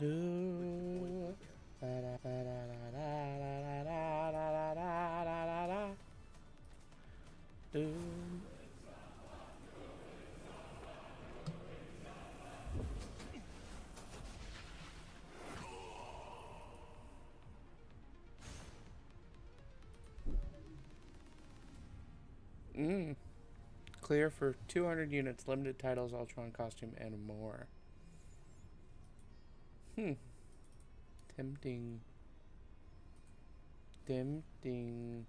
Do. Do. Clear for 200 units, limited titles, Ultron costume, and more. Tempting. Tempting.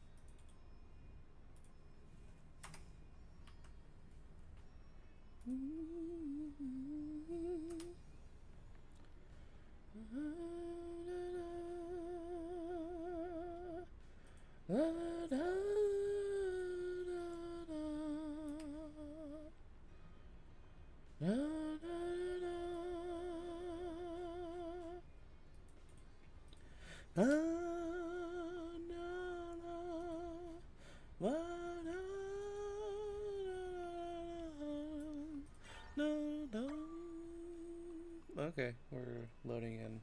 Okay, we're loading in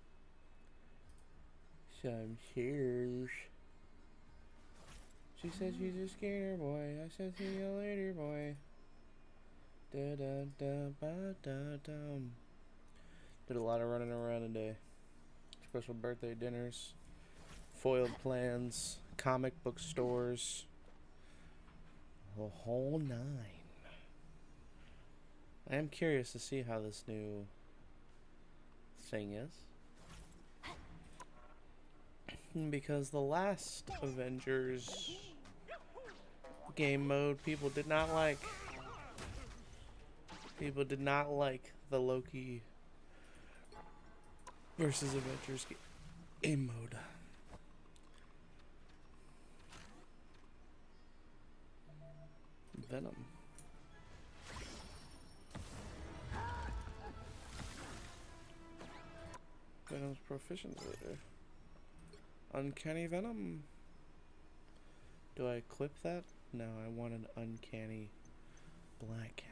some shares. She said she's a skater boy. I said see you later, boy. Da da da ba da dum. Did a lot of running around today. Special birthday dinners, foiled plans, comic book stores, the whole nine. I am curious to see how this new thing is. Because the last Avengers game mode people did not like. People did not like the Loki versus Avengers game mode. Venom. Venom's proficiency. Uncanny Venom. Do I equip that? No, I want an uncanny black cat.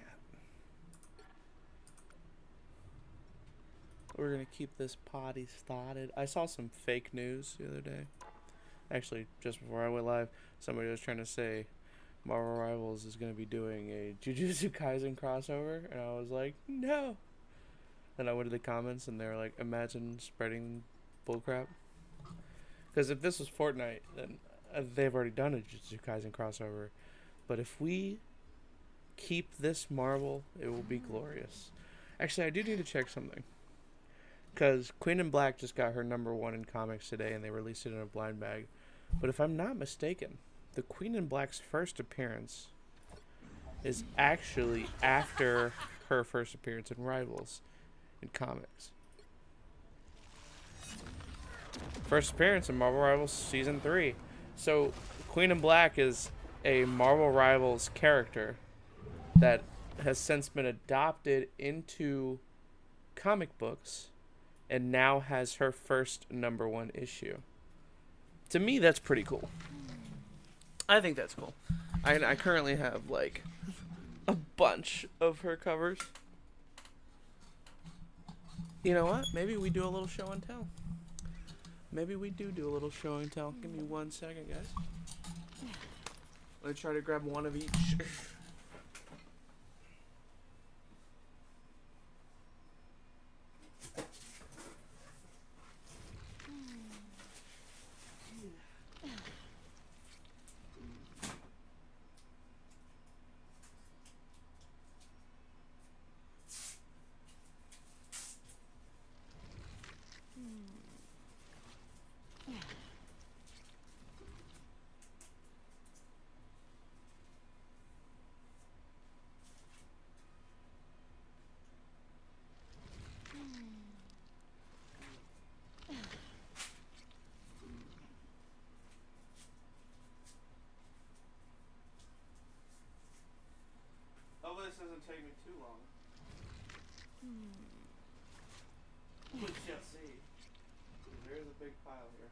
We're gonna keep this potty started. I saw some fake news the other day. Actually, just before I went live, somebody was trying to say Marvel Rivals is gonna be doing a Jujutsu Kaisen crossover, and I was like, no. Then I went to the comments, and they were like, imagine spreading bullcrap. Because if this was Fortnite, then they've already done a Jujutsu Kaisen crossover. But if we keep this Marvel, it will be glorious. Actually, I do need to check something. Because Queen in Black just got her #1 in comics today, and they released it in a blind bag. But if I'm not mistaken, the Queen in Black's first appearance is actually after her first appearance in Rivals in comics. First appearance in Marvel Rivals Season 3. So, Queen in Black is a Marvel Rivals character that has since been adopted into comic books and now has her first #1 issue. To me, that's pretty cool. I think that's cool. I currently have, like, a bunch of her covers. You know what? Maybe we do a little show and tell. Maybe we do a little show and tell. Give me 1 second, guys. Let me try to grab one of each. Hopefully this doesn't take me too long. We shall see. There's a big pile here.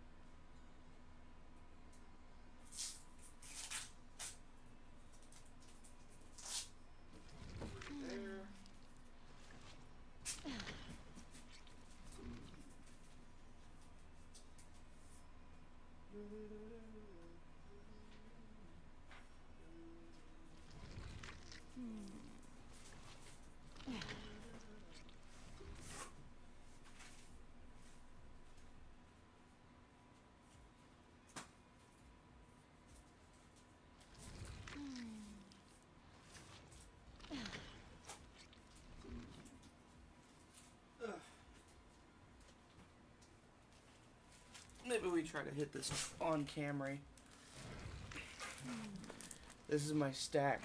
There. maybe we try to hit this on camera. This is my stack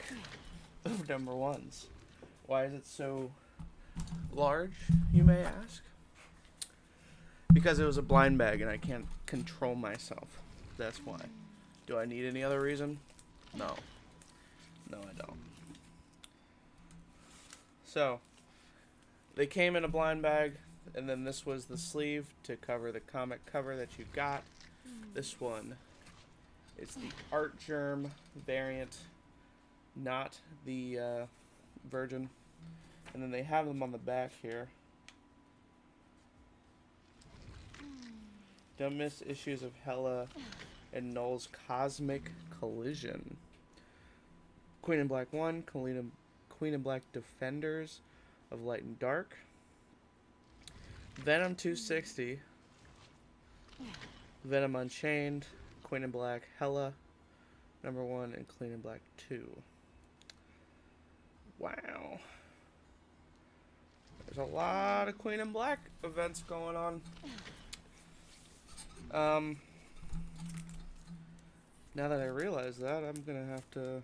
of number ones. Why is it so large, you may ask? Because it was a blind bag and I can't control myself. That's why. Do I need any other reason? No. No, I don't. So, they came in a blind bag, and then this was the sleeve to cover the comic cover that you got. This one is the Art Germ variant, not the Virgin. And then they have them on the back here. Don't miss issues of Hela and Null's Cosmic Collision. Queen in Black 1, Queen in Black Defenders of Light and Dark. Venom 260. Venom Unchained, Queen in Black Hela, number 1, and Queen in Black 2. Wow. There's a lot of Queen in Black events going on. Now that I realize that, I'm gonna have to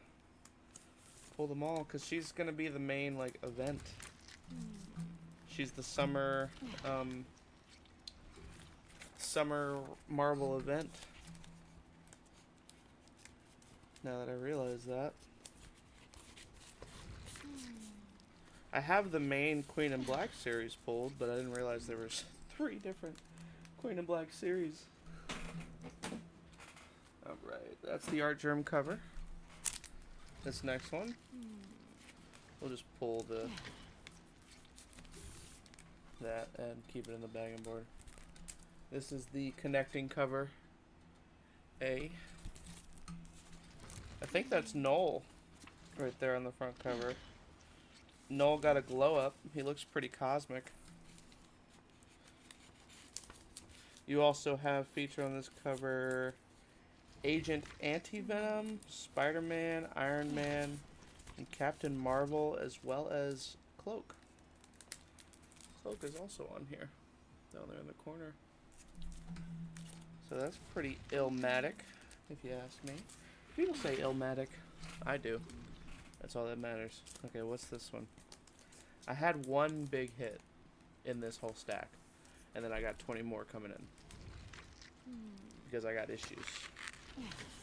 pull them all, because she's gonna be the main, like, event. She's the summer Marvel event. Now that I realize that. I have the main Queen in Black series pulled, but I didn't realize there was 3 different Queen in Black series. Alright, that's the Art Germ cover. This next one, we'll just pull that and keep it in the bag and board. This is the connecting cover A. I think that's Null right there on the front cover. Null got a glow up. He looks pretty cosmic. You also have feature on this cover Agent Anti-Venom, Spider-Man, Iron Man, and Captain Marvel, as well as Cloak. Cloak is also on here, down there in the corner. So that's pretty Illmatic, if you ask me. People say Illmatic. I do. That's all that matters. Okay, what's this one? I had 1 big hit in this whole stack, and then I got 20 more coming in because I got issues.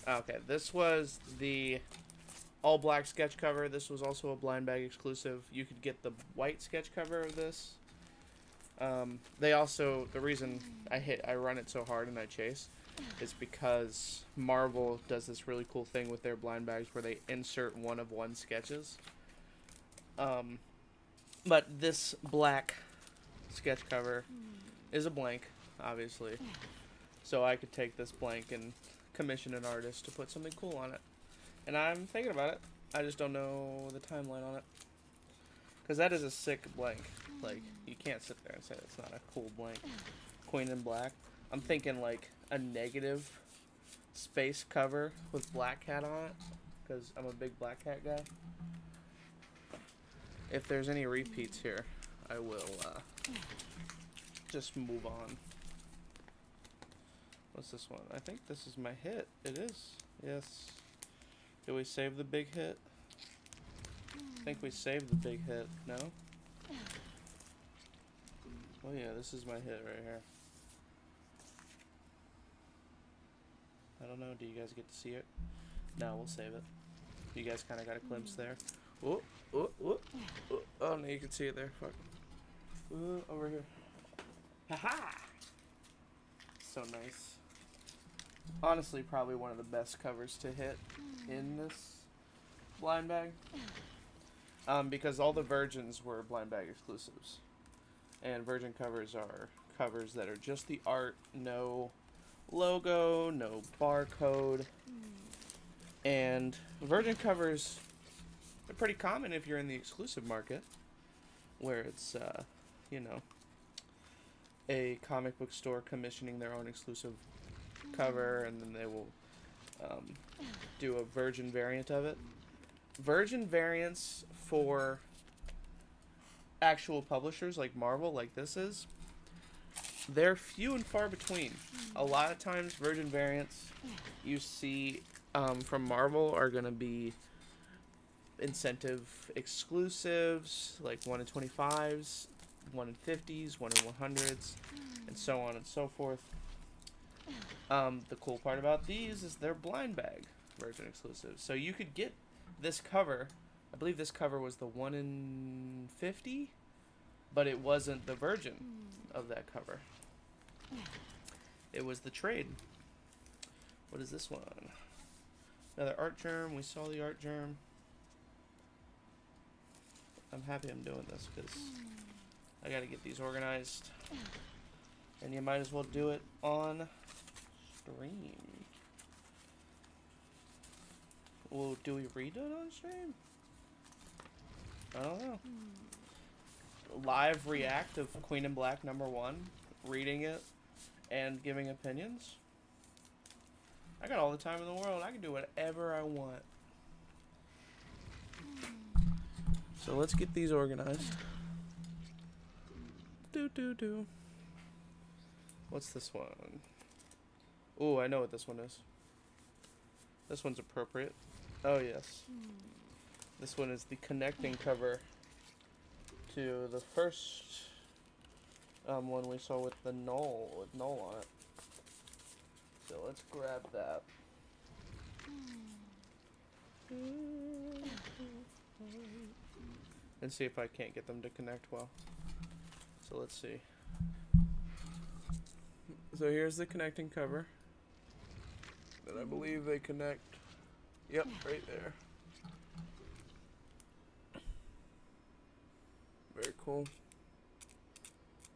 Okay, this was the all black sketch cover. This was also a blind bag exclusive. You could get the white sketch cover of this. They also, the reason I run it so hard and I chase is because Marvel does this really cool thing with their blind bags where they insert 1 of 1 sketches. But this black sketch cover is a blank, obviously. So I could take this blank and commission an artist to put something cool on it. And I'm thinking about it. I just don't know the timeline on it. Because that is a sick blank. Like, you can't sit there and say it's not a cool blank. Queen in Black. I'm thinking like a negative space cover with Black Cat on it. Because I'm a big Black Cat guy. If there's any repeats here, I will just move on. What's this one? I think this is my hit. It is. Yes. Did we save the big hit? I think we saved the big hit. No? Oh yeah, this is my hit right here. I don't know. Do you guys get to see it? No, we'll save it. You guys kind of got a glimpse there. Oh, oh, oh, oh. Oh, no, you can see it there. Fuck. Over here. Haha! So nice. Honestly, probably one of the best covers to hit in this blind bag. Because all the Virgins were blind bag exclusives. And Virgin covers are covers that are just the art, no logo, no barcode. And Virgin covers are pretty common if you're in the exclusive market, where it's, you know, a comic book store commissioning their own exclusive cover, and then they will do a Virgin variant of it. Virgin variants for actual publishers like Marvel, like this is, they're few and far between. A lot of times, Virgin variants you see from Marvel are going to be incentive exclusives, like 1 in 25s, 1 in 50s, 1 in 100s, and so on and so forth. The cool part about these is they're blind bag Virgin exclusives. So you could get this cover. I believe this cover was the 1 in 50, but it wasn't the Virgin of that cover. It was the trade. What is this one? Another art germ. We saw the art germ. I'm happy I'm doing this because I gotta get these organized. And you might as well do it on stream. Well, do we read it on stream? I don't know. Live react of Queen in Black #1, reading it and giving opinions. I got all the time in the world. I can do whatever I want. So let's get these organized. Do. What's this one? Oh, I know what this one is. This one's appropriate. Oh, yes. This one is the connecting cover to the first one we saw with the null, with null on it. So let's grab that. And see if I can't get them to connect well. So let's see. So here's the connecting cover. And I believe they connect. Yep, right there. Very cool.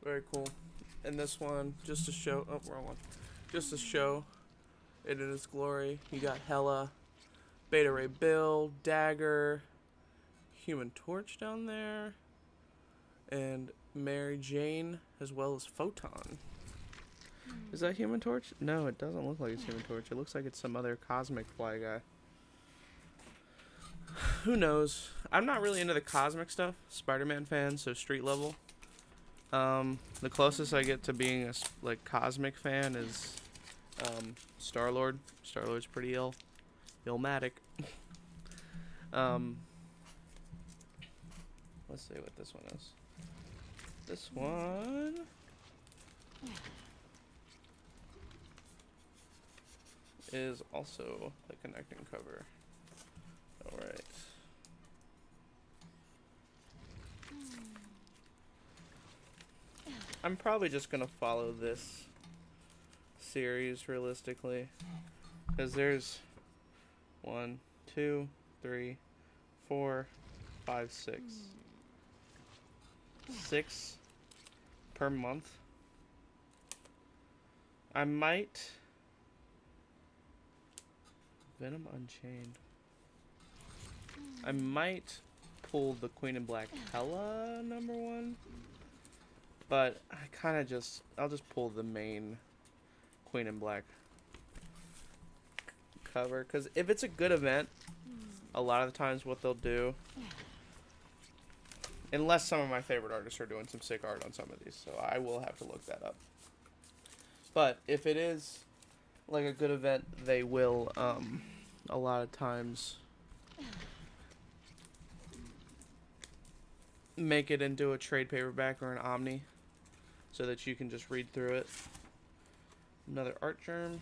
Very cool. And this one, just to show, oh, wrong one. Just to show it in its glory. You got Hela, Beta Ray Bill, Dagger, Human Torch down there, and Mary Jane, as well as Photon. Is that Human Torch? No, it doesn't look like it's Human Torch. It looks like it's some other cosmic fly guy. Who knows? I'm not really into the cosmic stuff. Spider-Man fan, so street level. The closest I get to being a like cosmic fan is Star-Lord. Star-Lord's pretty illmatic. Let's see what this one is. This one is also the connecting cover. Alright. I'm probably just gonna follow this series realistically, because there's 1, 2, 3, 4, 5, 6 per month. I might Venom Unchained. I might pull the Queen in Black Hela #1, but I kind of I'll just pull the main Queen in Black cover, because if it's a good event, a lot of the times what they'll do, unless some of my favorite artists are doing some sick art on some of these, so I will have to look that up. But if it is like a good event, they will a lot of times make it into a trade paperback or an omni so that you can just read through it. Another art germ.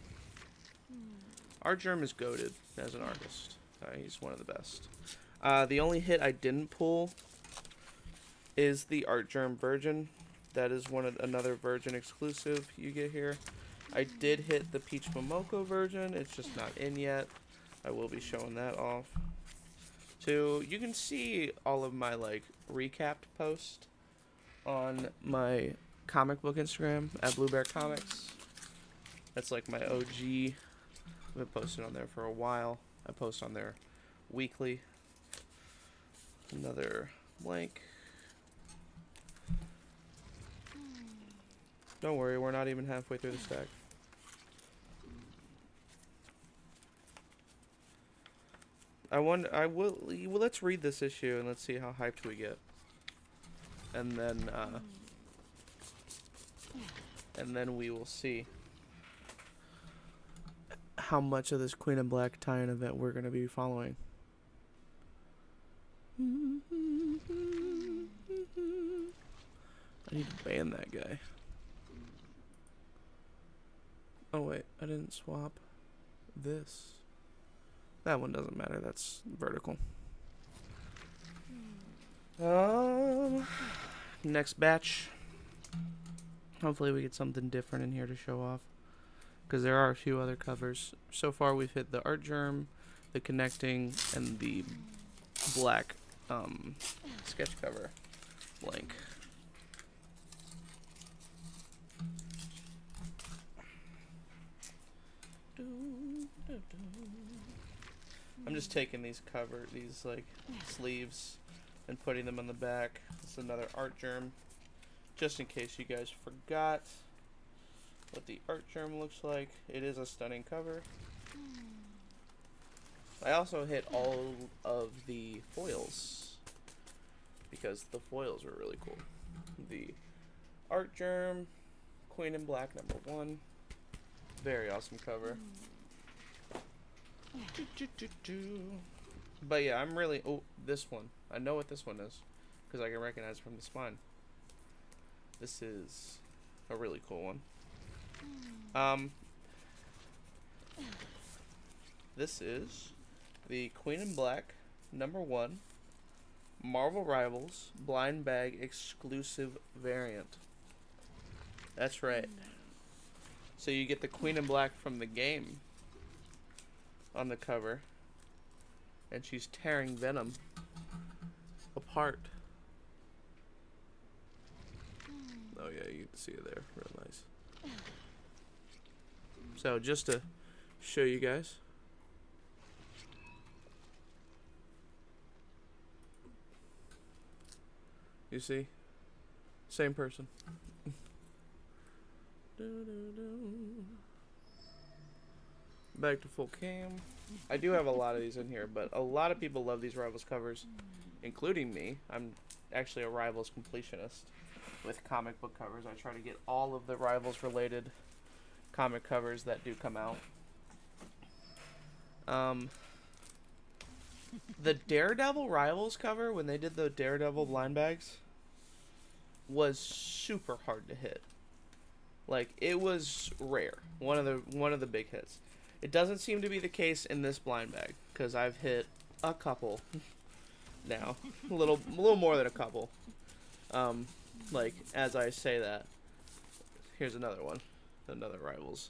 Art germ is goated as an artist. He's one of the best. The only hit I didn't pull is the art germ Virgin. That is another Virgin exclusive you get here. I did hit the Peach Momoko version. It's just not in yet. I will be showing that off. too. You can see all of my like recapped posts on my comic book Instagram at bluebear comics. That's like my OG. I've been posting on there for a while. I post on there weekly. Another blank. Don't worry, we're not even halfway through the stack. Well, let's read this issue and let's see how hyped we get. And then, and then we will see how much of this Queen and Black tie-in event we're going to be following. I need to ban that guy. Oh wait, I didn't swap this. That one doesn't matter, that's vertical. Next batch. Hopefully we get something different in here to show off, because there are a few other covers. So far we've hit the art germ, the connecting, and the black sketch cover blank. I'm just taking these like sleeves and putting them on the back. This is another art germ, just in case you guys forgot what the art germ looks like. It is a stunning cover. I also hit all of the foils because the foils were really cool. The art germ, Queen and Black #1, very awesome cover. But yeah, I'm really, oh, this one, I know what this one is because I can recognize it from the spine. This is a really cool one. This is the Queen and Black #1 Marvel Rivals blind bag exclusive variant. That's right. So you get the Queen and Black from the game on the cover, and she's tearing Venom apart. Oh yeah, you can see it there, real nice. So just to show you guys, you see, same person. Back to full cam. I do have a lot of these in here, but a lot of people love these Rivals covers, including me. I'm actually a Rivals completionist with comic book covers. I try to get all of the Rivals related comic covers that do come out. The Daredevil Rivals cover, when they did the Daredevil blind bags, was super hard to hit. Like, it was rare. One of the big hits. It doesn't seem to be the case in this blind bag, because I've hit a couple now. a little more than a couple. Like, as I say that, here's another one. Another Rivals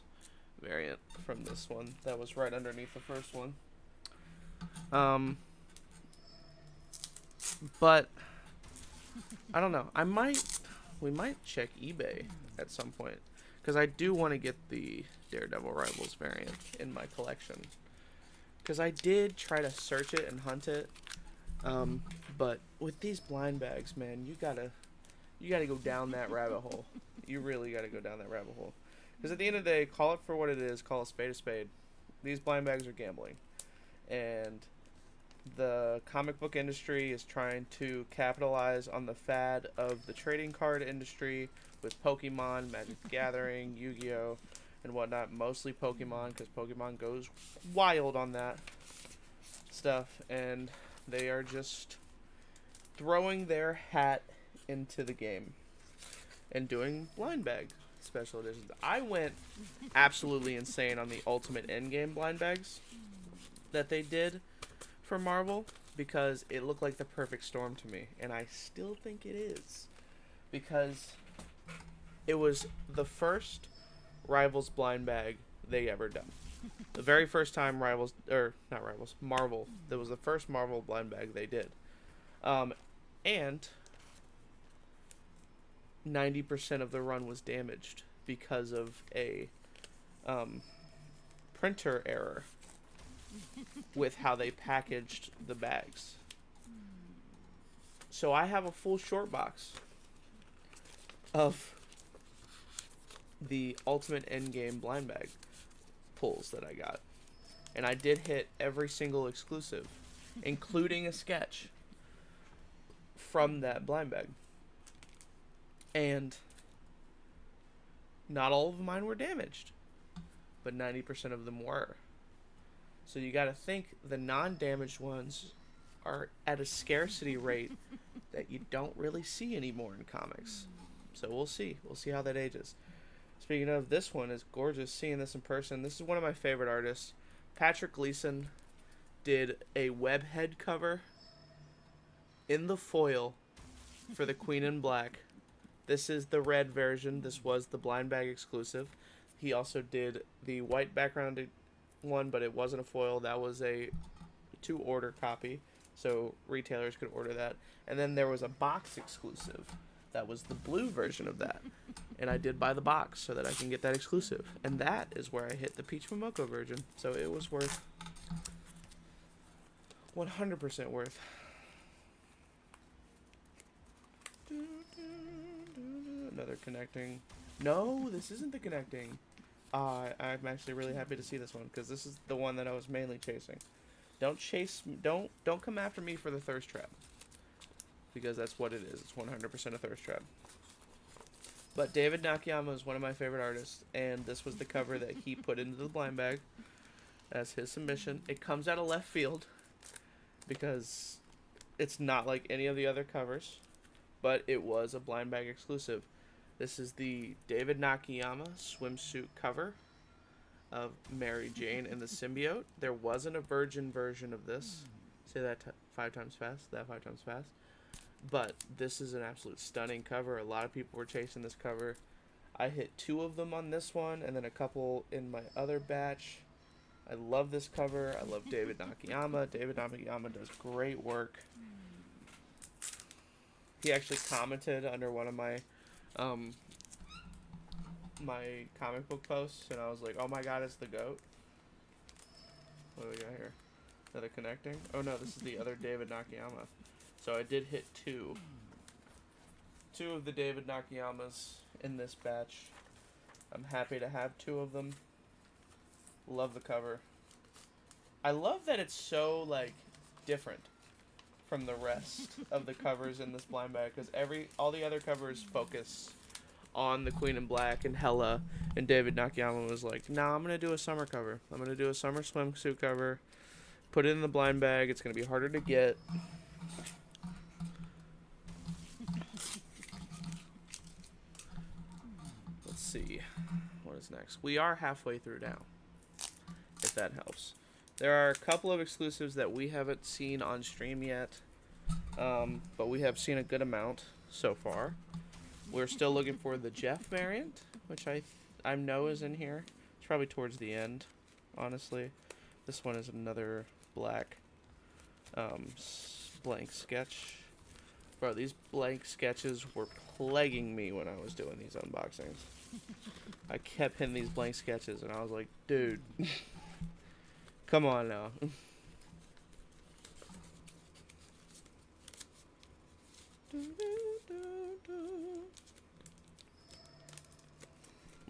variant from this one that was right underneath the first one. But I don't know. We might check eBay at some point, because I do want to get the Daredevil Rivals variant in my collection. Because I did try to search it and hunt it, but with these blind bags, man, you gotta go down that rabbit hole. You really gotta go down that rabbit hole. Because at the end of the day, call it for what it is. Call a spade a spade. These blind bags are gambling, and the comic book industry is trying to capitalize on the fad of the trading card industry with Pokemon, Magic the Gathering, Yu-Gi-Oh, and whatnot. Mostly Pokemon, because Pokemon goes wild on that stuff, and they are just throwing their hat into the game and doing blind bag special editions. I went absolutely insane on the Ultimate Endgame blind bags that they did for Marvel, because it looked like the perfect storm to me, and I still think it is, because it was the first Rivals blind bag they ever done. The very first time Marvel, that was the first Marvel blind bag they did. And 90% of the run was damaged because of a printer error with how they packaged the bags. So I have a full short box of the Ultimate Endgame blind bag pulls that I got. And I did hit every single exclusive, including a sketch from that blind bag. And Not all of mine were damaged, but 90% of them were. So you got to think the non-damaged ones are at a scarcity rate that you don't really see anymore in comics. So we'll see. We'll see how that ages. Speaking of, this one is gorgeous. Seeing this in person. This is one of my favorite artists. Patrick Gleason did a webhead cover in the foil for the Queen in Black. This is the red version. This was the blind bag exclusive. He also did the white background one, but it wasn't a foil. That was a to-order copy, so retailers could order that. And then there was a box exclusive. That was the blue version of that. And I did buy the box so that I can get that exclusive. And that is where I hit the Peach Momoko version. So it was worth 100% worth. Another connecting. No, this isn't the connecting. I'm actually really happy to see this one because this is the one that I was mainly chasing. Don't chase. Don't come after me for the thirst trap, because that's what it is. It's 100% a thirst trap. But David Nakayama is one of my favorite artists, and this was the cover that he put into the blind bag as his submission. It comes out of left field because it's not like any of the other covers, but it was a blind bag exclusive. This is the David Nakayama swimsuit cover of Mary Jane and the Symbiote. There wasn't a virgin version of this. Say that 5 times fast. That 5 times fast. But this is an absolute stunning cover. A lot of people were chasing this cover. I hit 2 of them on this one, and then a couple in my other batch. I love this cover. I love David Nakayama. David Nakayama does great work. He actually commented under one of my my comic book posts, and I was like, oh my god, it's the GOAT. What do we got here? Another connecting? Oh no, this is the other David Nakayama. So I did hit 2 of the David Nakayamas in this batch. I'm happy to have 2 of them. Love the cover. I love that it's so, like, different from the rest of the covers in this blind bag, because all the other covers focus on the Queen in Black and Hela, and David Nakayama was like, nah, I'm gonna do a summer cover. I'm gonna do a summer swimsuit cover, put it in the blind bag. It's gonna be harder to get. Let's see what is next. We are halfway through now, if that helps. There are a couple of exclusives that we haven't seen on stream yet, but we have seen a good amount so far. We're still looking for the Jeff variant, which I know is in here. It's probably towards the end, honestly. This one is another black blank sketch. Bro, these blank sketches were plaguing me when I was doing these unboxings. I kept hitting these blank sketches, and I was like, dude, come on now.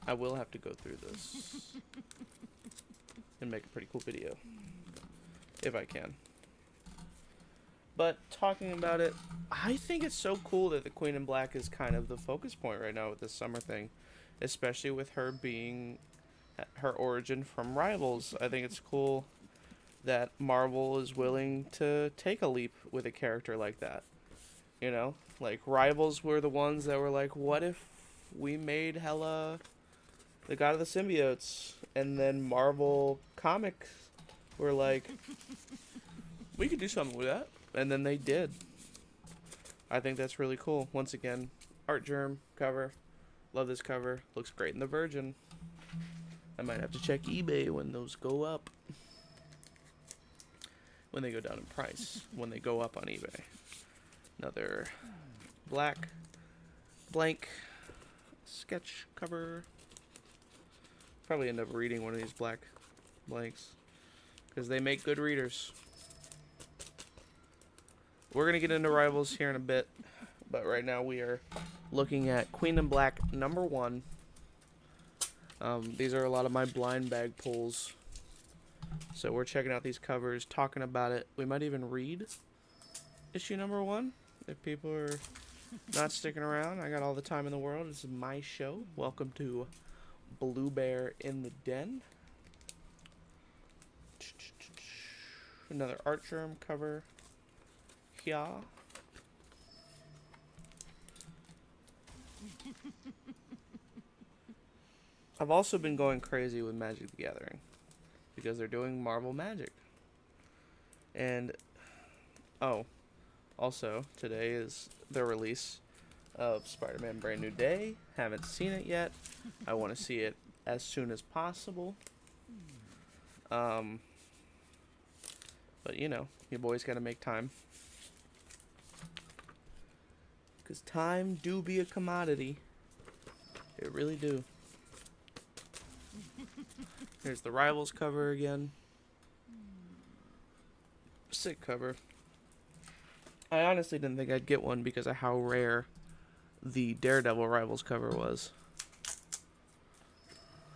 I will have to go through this and make a pretty cool video, if I can. But talking about it, I think it's so cool that the Queen in Black is kind of the focus point right now with this summer thing, especially with her being her origin from Rivals. I think it's cool that Marvel is willing to take a leap with a character like that. You know, like Rivals were the ones that were like, what if we made Hela the god of the symbiotes? And then Marvel Comics were like, we could do something with that. And then they did. I think that's really cool. Once again, Art Germ cover. Love this cover. Looks great in the Virgin. I might have to check eBay when those go up. When they go down in price. When they go up on eBay. Another black blank sketch cover. Probably end up reading one of these black blanks, because they make good readers. We're going to get into Rivals here in a bit, but right now we are looking at Queen in Black #1. These are a lot of my blind bag pulls. So we're checking out these covers, talking about it. We might even read issue #1 if people are not sticking around. I got all the time in the world. This is my show. Welcome to Bluebear in the Den. Another Archerm cover. Yeah. I've also been going crazy with Magic the Gathering because they're doing Marvel Magic. And, oh, also, today is the release of Spider-Man Brand New Day. Haven't seen it yet. I want to see it as soon as possible. But, you know, your boy's got to make time. Because time do be a commodity. It really do. Here's the Rivals cover again. Sick cover. I honestly didn't think I'd get one because of how rare the Daredevil Rivals cover was.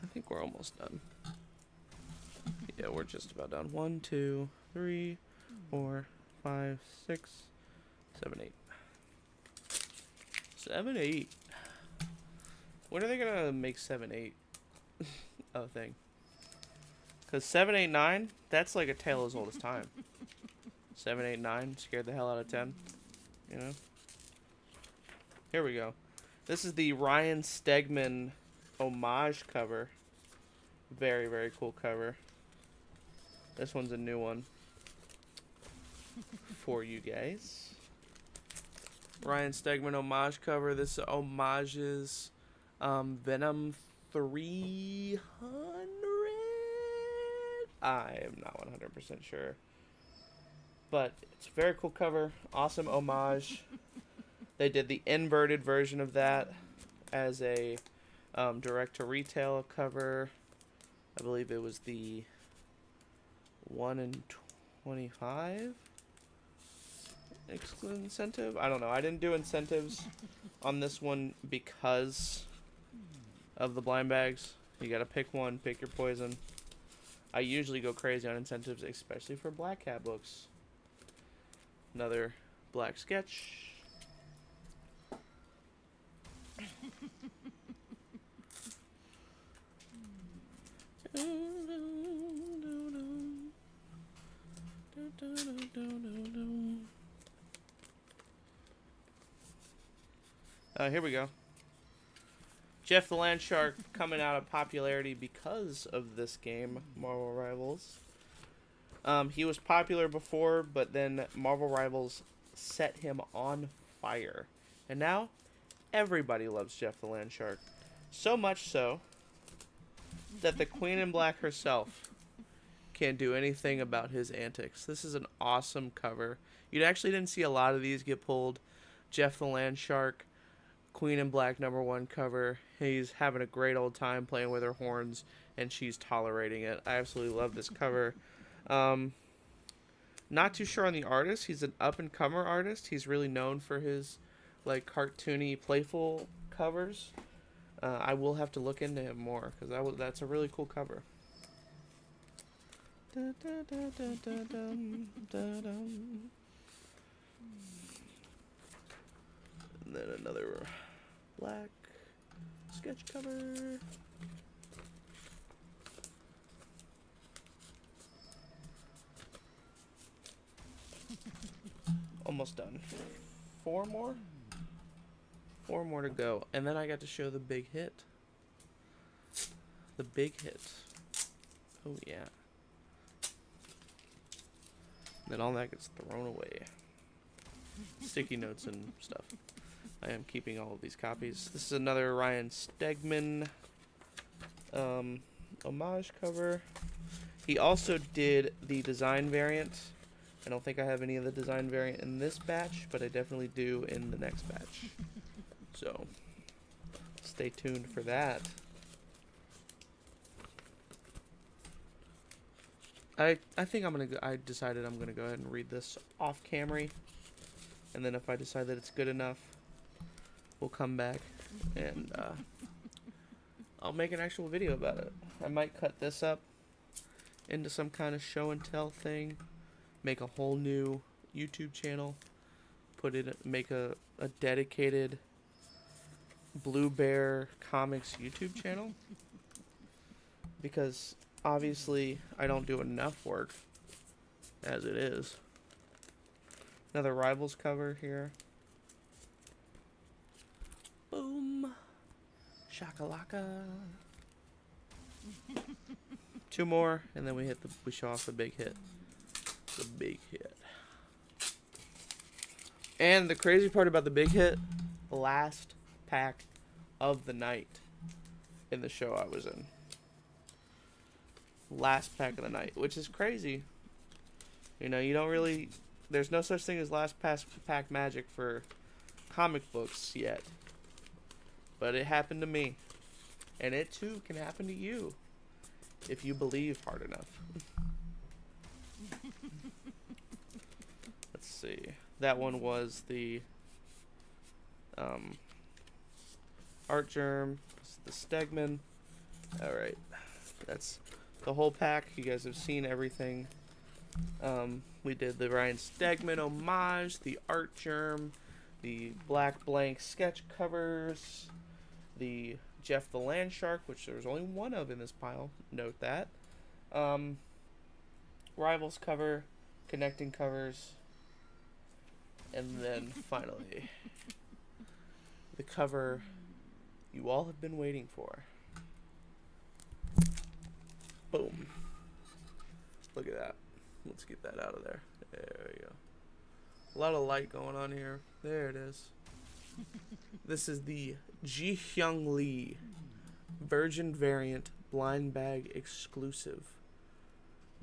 I think we're almost done. Yeah, we're just about done. 1, 2, 3, 4, 5, 6, 7, 8. 7, 8. When are they gonna make 7, 8 a thing? Because 7, 8, 9, that's like a tale as old as time. 7, 8, 9 scared the hell out of 10. You know? Here we go. This is the Ryan Stegman homage cover. Very, very cool cover. This one's a new one for you guys. Ryan Stegman homage cover. This homages Venom 300. I am not 100% sure. But it's a very cool cover. Awesome homage. They did the inverted version of that as a direct-to-retail cover. I believe it was the 1 in 25 exclude incentive. I don't know. I didn't do incentives on this one because of the blind bags. You gotta pick one, pick your poison. I usually go crazy on incentives, especially for Black Cat books. Another black sketch. Here we go. Jeff the Landshark coming out of popularity because of this game, Marvel Rivals. He was popular before, but then Marvel Rivals set him on fire. And now, everybody loves Jeff the Landshark. So much so that the Queen in Black herself can't do anything about his antics. This is an awesome cover. You actually didn't see a lot of these get pulled. Jeff the Landshark, Queen in Black #1 cover. He's having a great old time playing with her horns, and she's tolerating it. I absolutely love this cover. Not too sure on the artist. He's an up-and-comer artist. He's really known for his like cartoony, playful covers. I will have to look into him more because that's a really cool cover. And then another black sketch cover. Almost done. 4 more? 4 more to go. And then I got to show the big hit. The big hit. Oh, yeah. Then all that gets thrown away. Sticky notes and stuff. I am keeping all of these copies. This is another Ryan Stegman homage cover. He also did the design variant. I don't think I have any of the design variant in this batch, but I definitely do in the next batch. So, stay tuned for that. I think I decided I'm gonna go ahead and read this off camera, and then if I decide that it's good enough, we'll come back and I'll make an actual video about it. I might cut this up into some kind of show and tell thing, make a whole new YouTube channel, make a dedicated Blue Bear Comics YouTube channel. because obviously I don't do enough work as it is. Another Rivals cover here. Boom. Shakalaka. 2 more, and then we show off the big hit. The big hit. And the crazy part about the big hit, last pack of the night in the show I was in. Last pack of the night, which is crazy. You know, you don't really... There's no such thing as last pack magic for comic books yet. But it happened to me. And it too can happen to you. If you believe hard enough. Let's see. That one was the Art Germ, the Stegman. Alright. That's the whole pack. You guys have seen everything. We did the Ryan Stegman homage, the Art Germ, the Black Blank sketch covers, the Jeff the Landshark, which there's only one of in this pile. Note that. Rivals cover, connecting covers, and then finally the cover you all have been waiting for. Boom. Look at that. Let's get that out of there. There we go. A lot of light going on here. There it is. This is the Ji Hyung Lee Virgin Variant Blind Bag exclusive.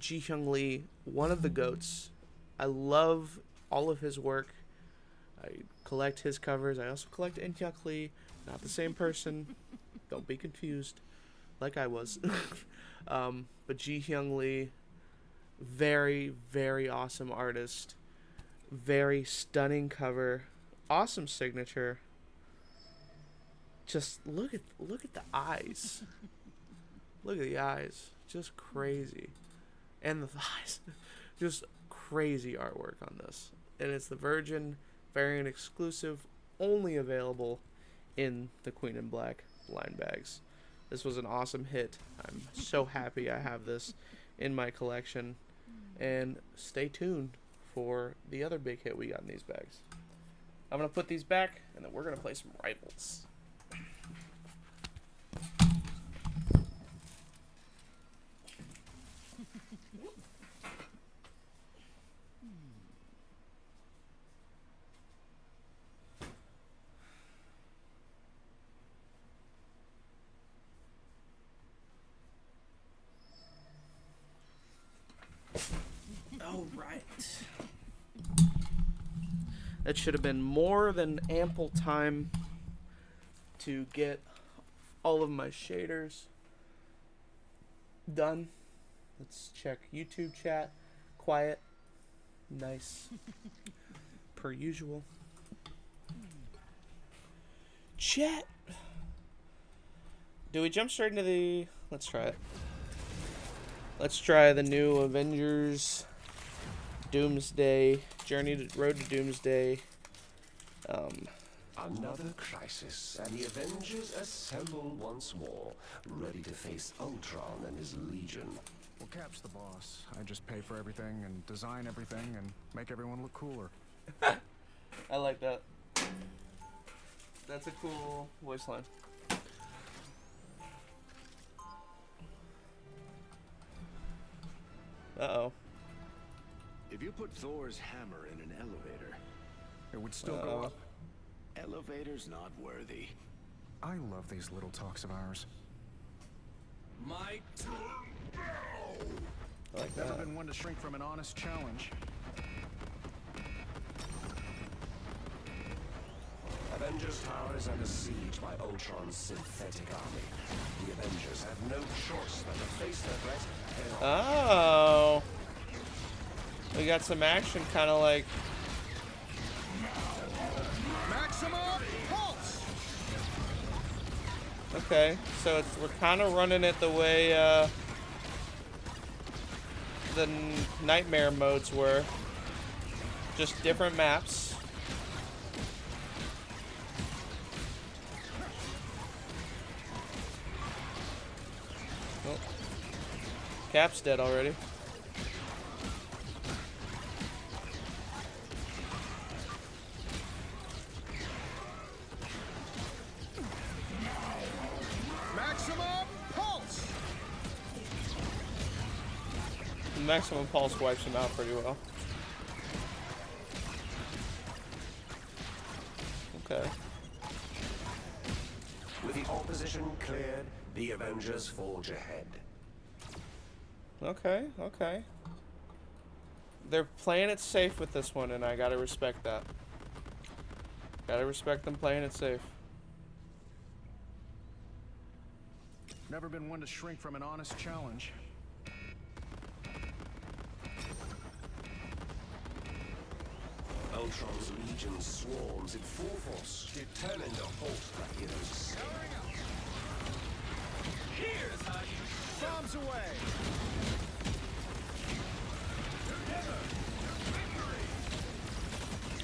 Ji Hyung Lee, one of the GOATs. I love all of his work. I collect his covers. I also collect In-Hyuk Lee. Not the same person. Don't be confused, like I was. But Ji Hyung Lee, very, very awesome artist. Very stunning cover. Awesome signature. Just look at the eyes. Look at the eyes. Just crazy. And the thighs. Just crazy artwork on this. And it's the Virgin Variant exclusive, only available in the Queen in Black blind bags. This was an awesome hit. I'm so happy I have this in my collection. And stay tuned for the other big hit we got in these bags. I'm going to put these back, and then we're going to play some Rivals. All right. That should have been more than ample time to get all of my shaders done. Let's check YouTube chat. Quiet. Nice. Per usual. Chat. Do we jump straight into the... Let's try it. Let's try the new Avengers Doomsday, Road to Doomsday. Another crisis, and the Avengers assemble once more, ready to face Ultron and his Legion. Well, Cap's the boss. I just pay for everything and design everything and make everyone look cooler. I like that. That's a cool voice line. Uh-oh. If you put Thor's hammer in an elevator, It would still go up. elevator's not worthy. I love these little talks of ours. My I like Never that. been one to shrink from an honest challenge. Avengers Tower is under siege by Ultron's synthetic army. The Avengers have no choice but to face their threat head on. Oh. We got some action, kind of like... Maximum pulse! Okay, so we're kind of running it the way the Nightmare modes were. Just different maps. Oh, Cap's dead already. Maximum pulse. Maximum pulse wipes him out pretty well. Okay. With the opposition cleared, the Avengers forge ahead. Okay, okay. They're playing it safe with this one, and I gotta respect that. Gotta respect them playing it safe. Never been one to shrink from an honest challenge. Ultron's legion swarms in full force, determined to halt the hero's escape. Here's how you bombs away.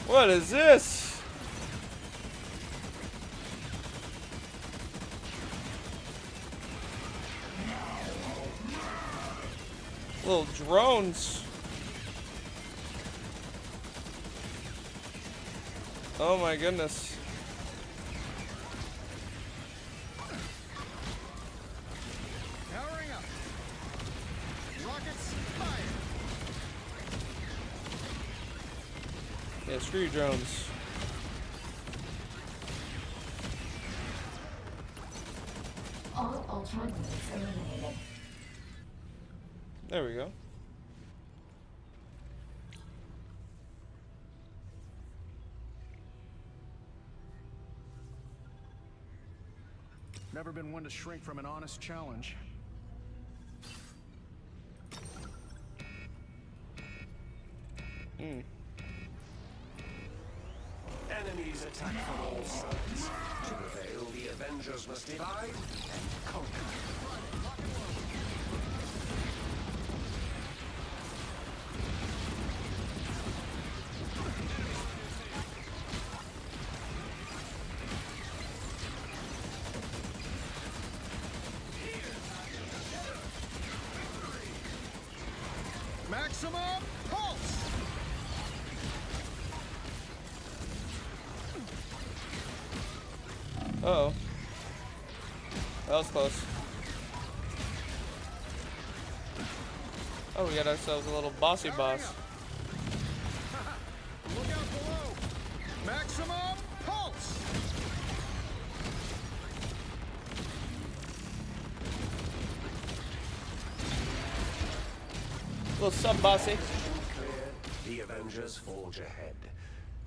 What is this? Little drones. Oh my goodness. Powering up. Rockets fire. Yeah, screw you drones. All Ultron units eliminated. There we go. Never been one to shrink from an honest challenge. Enemies attack from all sides. To prevail, the Avengers must divide and conquer. Maximum pulse. Uh-oh. That was close. Oh, we got ourselves a little bossy boss. Look out below. Maximum pulse. Little sub bossy. Cleared, the Avengers forge ahead.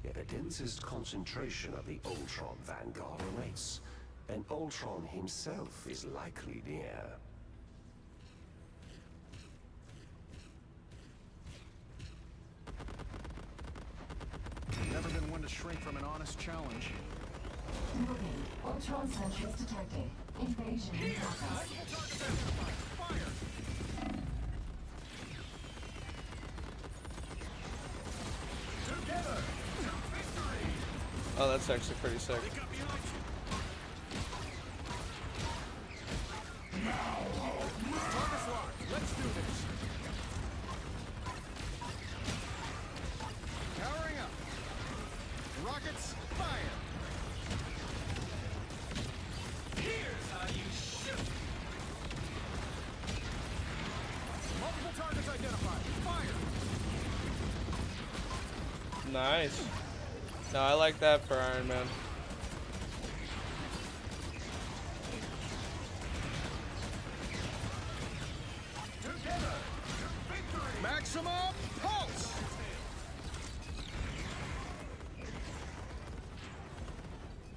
Yet a densest concentration of the Ultron vanguard awaits. And Ultron himself is likely near. Never been one to shrink from an honest challenge. Moving. Ultron sentries detected. Invasion in progress. Oh, that's actually pretty sick. Target's locked. Let's do this. Powering up. Rockets fire. Here's how you shoot. Multiple targets identified. Fire. Nice. No, I like that for Iron Man. Maximum pulse.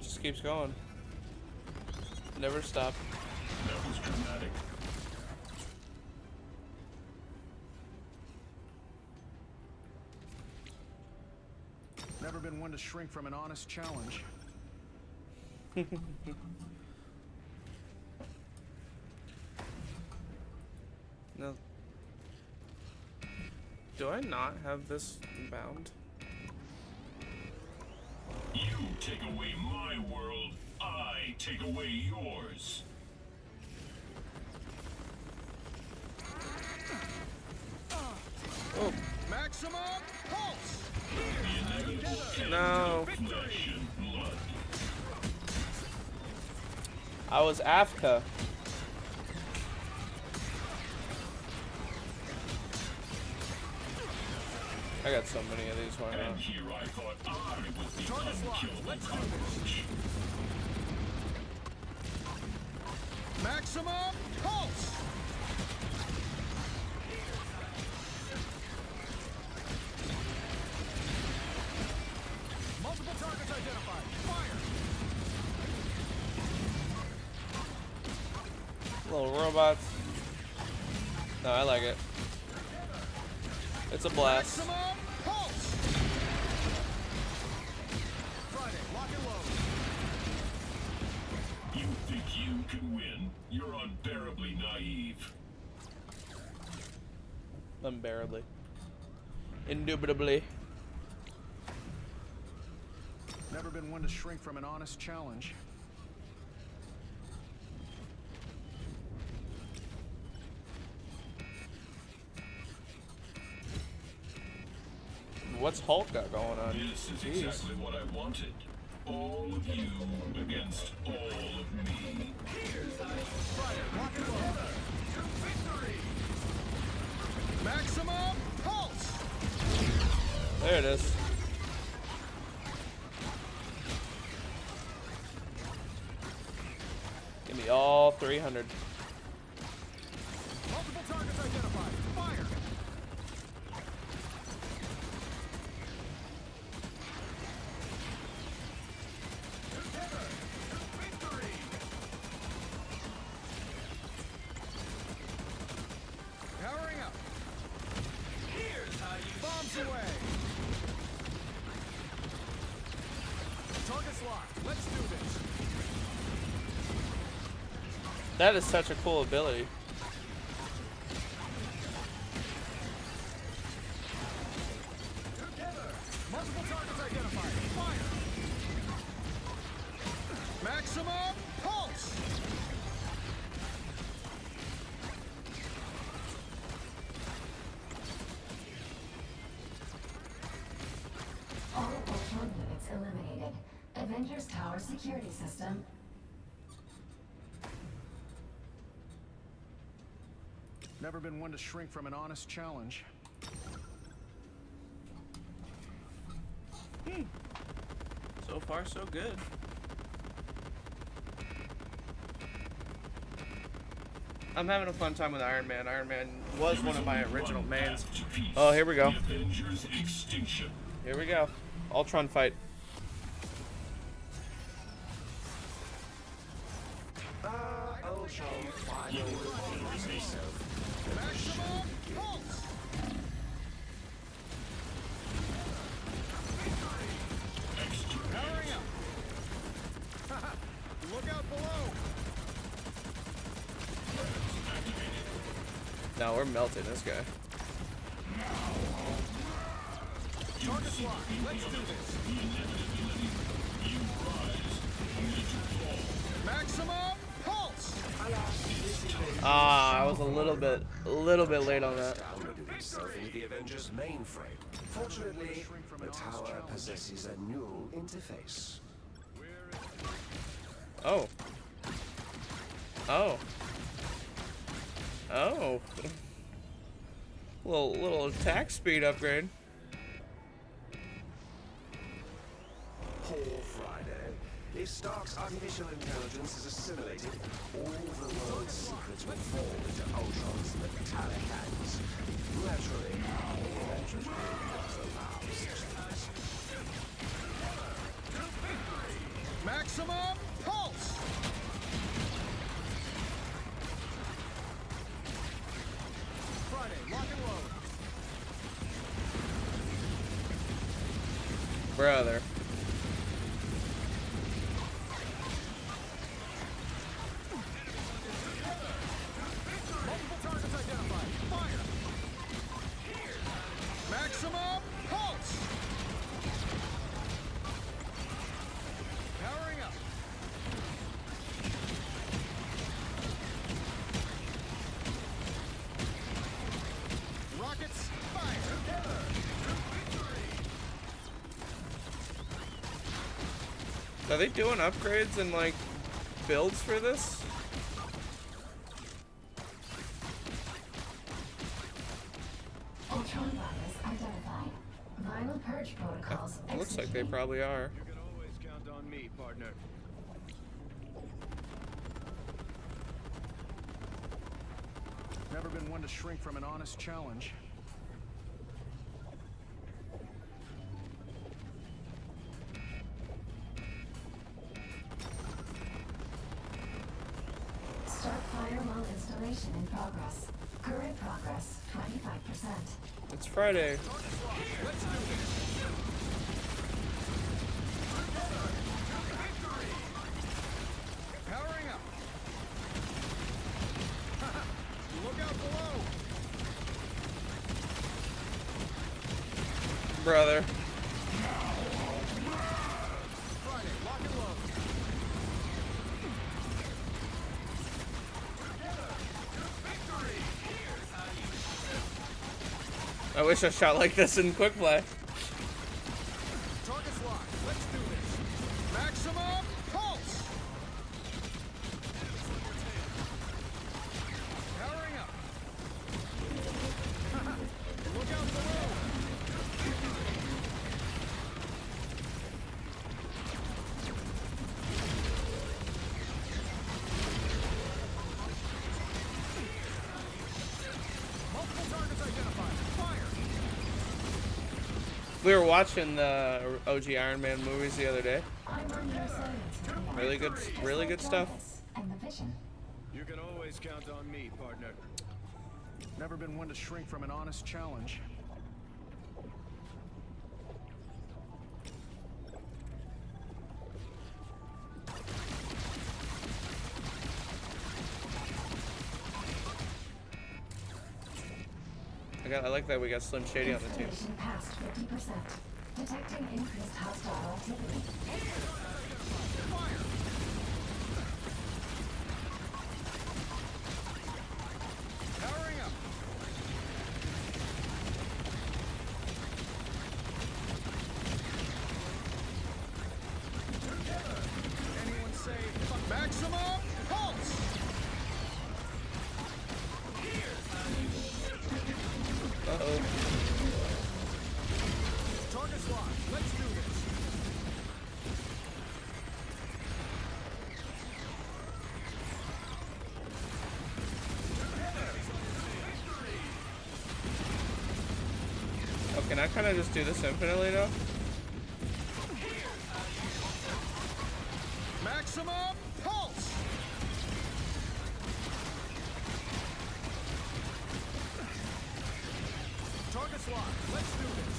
Just keeps going. Never stop. That was dramatic. Never been one to shrink from an honest challenge. No. Do I not have this bound? You take away my world, I take away yours. Maximum pulse. No. Flesh and blood. I was Africa. I got so many of these. Why And not? here I thought I was the Target's locked. unkillable Let's do cockroach. Maximum pulse. Multiple targets identified. Fire. Little robots. No, I like it. It's a blast. Maximum pulse. Friday, lock and load. You think you can win? You're unbearably naive. Unbearably. Indubitably. Never been one to shrink from an honest challenge. What's Hulk got going on? This is Jeez. exactly what I wanted. All of you against all of me. Friday, lock and load. To victory. Maximum pulse. There it is. Give me all 300. Multiple targets identified. Fire. Together to victory. Powering up. Here's how you bombs away. Target's locked. Let's do this. That is such a cool ability. Together. Multiple targets identified. Fire. Maximum pulse. All Ultron units eliminated. Avengers Tower security system. Never been one to shrink from an honest challenge. So far, so good. I'm having a fun time with Iron Man. Iron Man was one of my original mains. Oh, here we go. The Avengers' extinction. Here we go. Ultron fight. Ultron finally reveals himself. Maximum pulse. Powering up. Look out below. Now we're melting this guy. Target's locked. Let's do this. Maximum pulse. Ah, I was a little bit late on that. Downloaded himself into the Avengers mainframe. Fortunately, the tower possesses a neural interface. Oh. Oh. Oh. Little attack speed upgrade. Poor Friday. If Stark's artificial intelligence is assimilated, all the world's secrets will fall into Ultron's metallic hands. Naturally, the Avengers will not allow such things. Maximum pulse. Friday, lock and load. Brother. Multiple targets identified. Fire. Maximum pulse. Powering up. Rockets fire. Together. Are they doing upgrades and like builds for this? Ultron virus identified. Viral purge protocols Looks like they executed. probably are. You can always count on me, partner. Never been one to shrink from an honest challenge. Start firewall installation in progress. Current progress 25%. It's Friday. Powering up. Look out below. Brother. Friday, lock and load. I wish I shot like this in quick play. Target's locked. Let's do this. Maximum pulse. Powering up. Look out below. Multiple targets identified. Fire. We were watching the OG Iron Man movies the other day. I'm on your side. Really good stuff. And the vision. You can always count on me, partner. Never been one to shrink from an honest challenge. I like that we got Slim Shady on the team. Installation past 50%. Detecting increased hostile activity. Powering up. Anyone say maximum pulse? Uh-oh. Target's locked. Let's do this. Oh, can I kind of just do this infinitely though? Maximum pulse. Target's locked. Let's do this.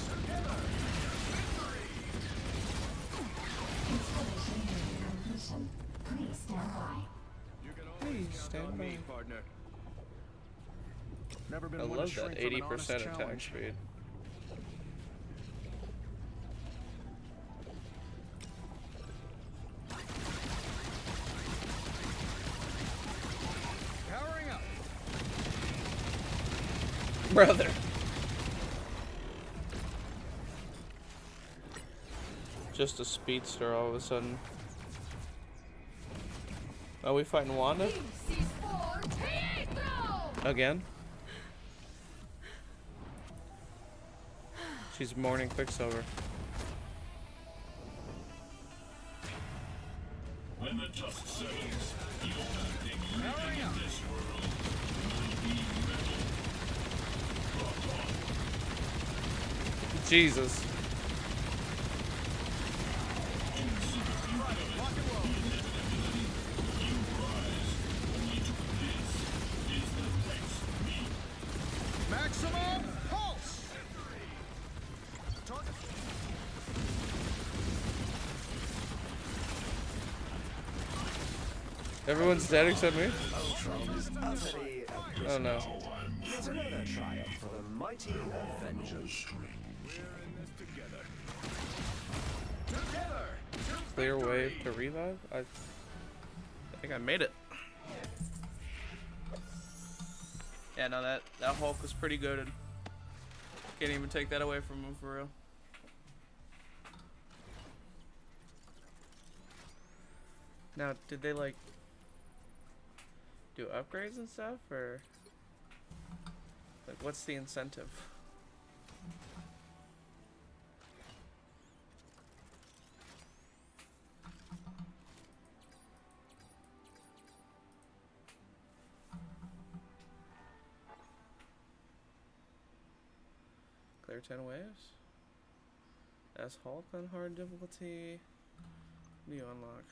Installation near completion. Please stand by. You can Please always count stand on me, by. partner. Never been I one to love shrink that from an honest 80% attack challenge. speed. Powering up. Brother. Just a speedster all of a sudden. Are we fighting Wanda? Again? She's mourning Quicksilver. When the dust settles, the only thing living in this world will be metal. Rock on. Jesus. To see the beauty of it, inevitability, you rise. Only to this is the next me. Maximum pulse. Target. Everyone's dead except me? Oh no. It's another triumph for the mighty Avengers. Clear wave to revive? I think I made it. Yeah, no, that Hulk was pretty good. Can't even take that away from him for real. Now, did they like do upgrades and stuff, or like what's the incentive? Clear 10 waves. S Hulk on hard difficulty. New unlock.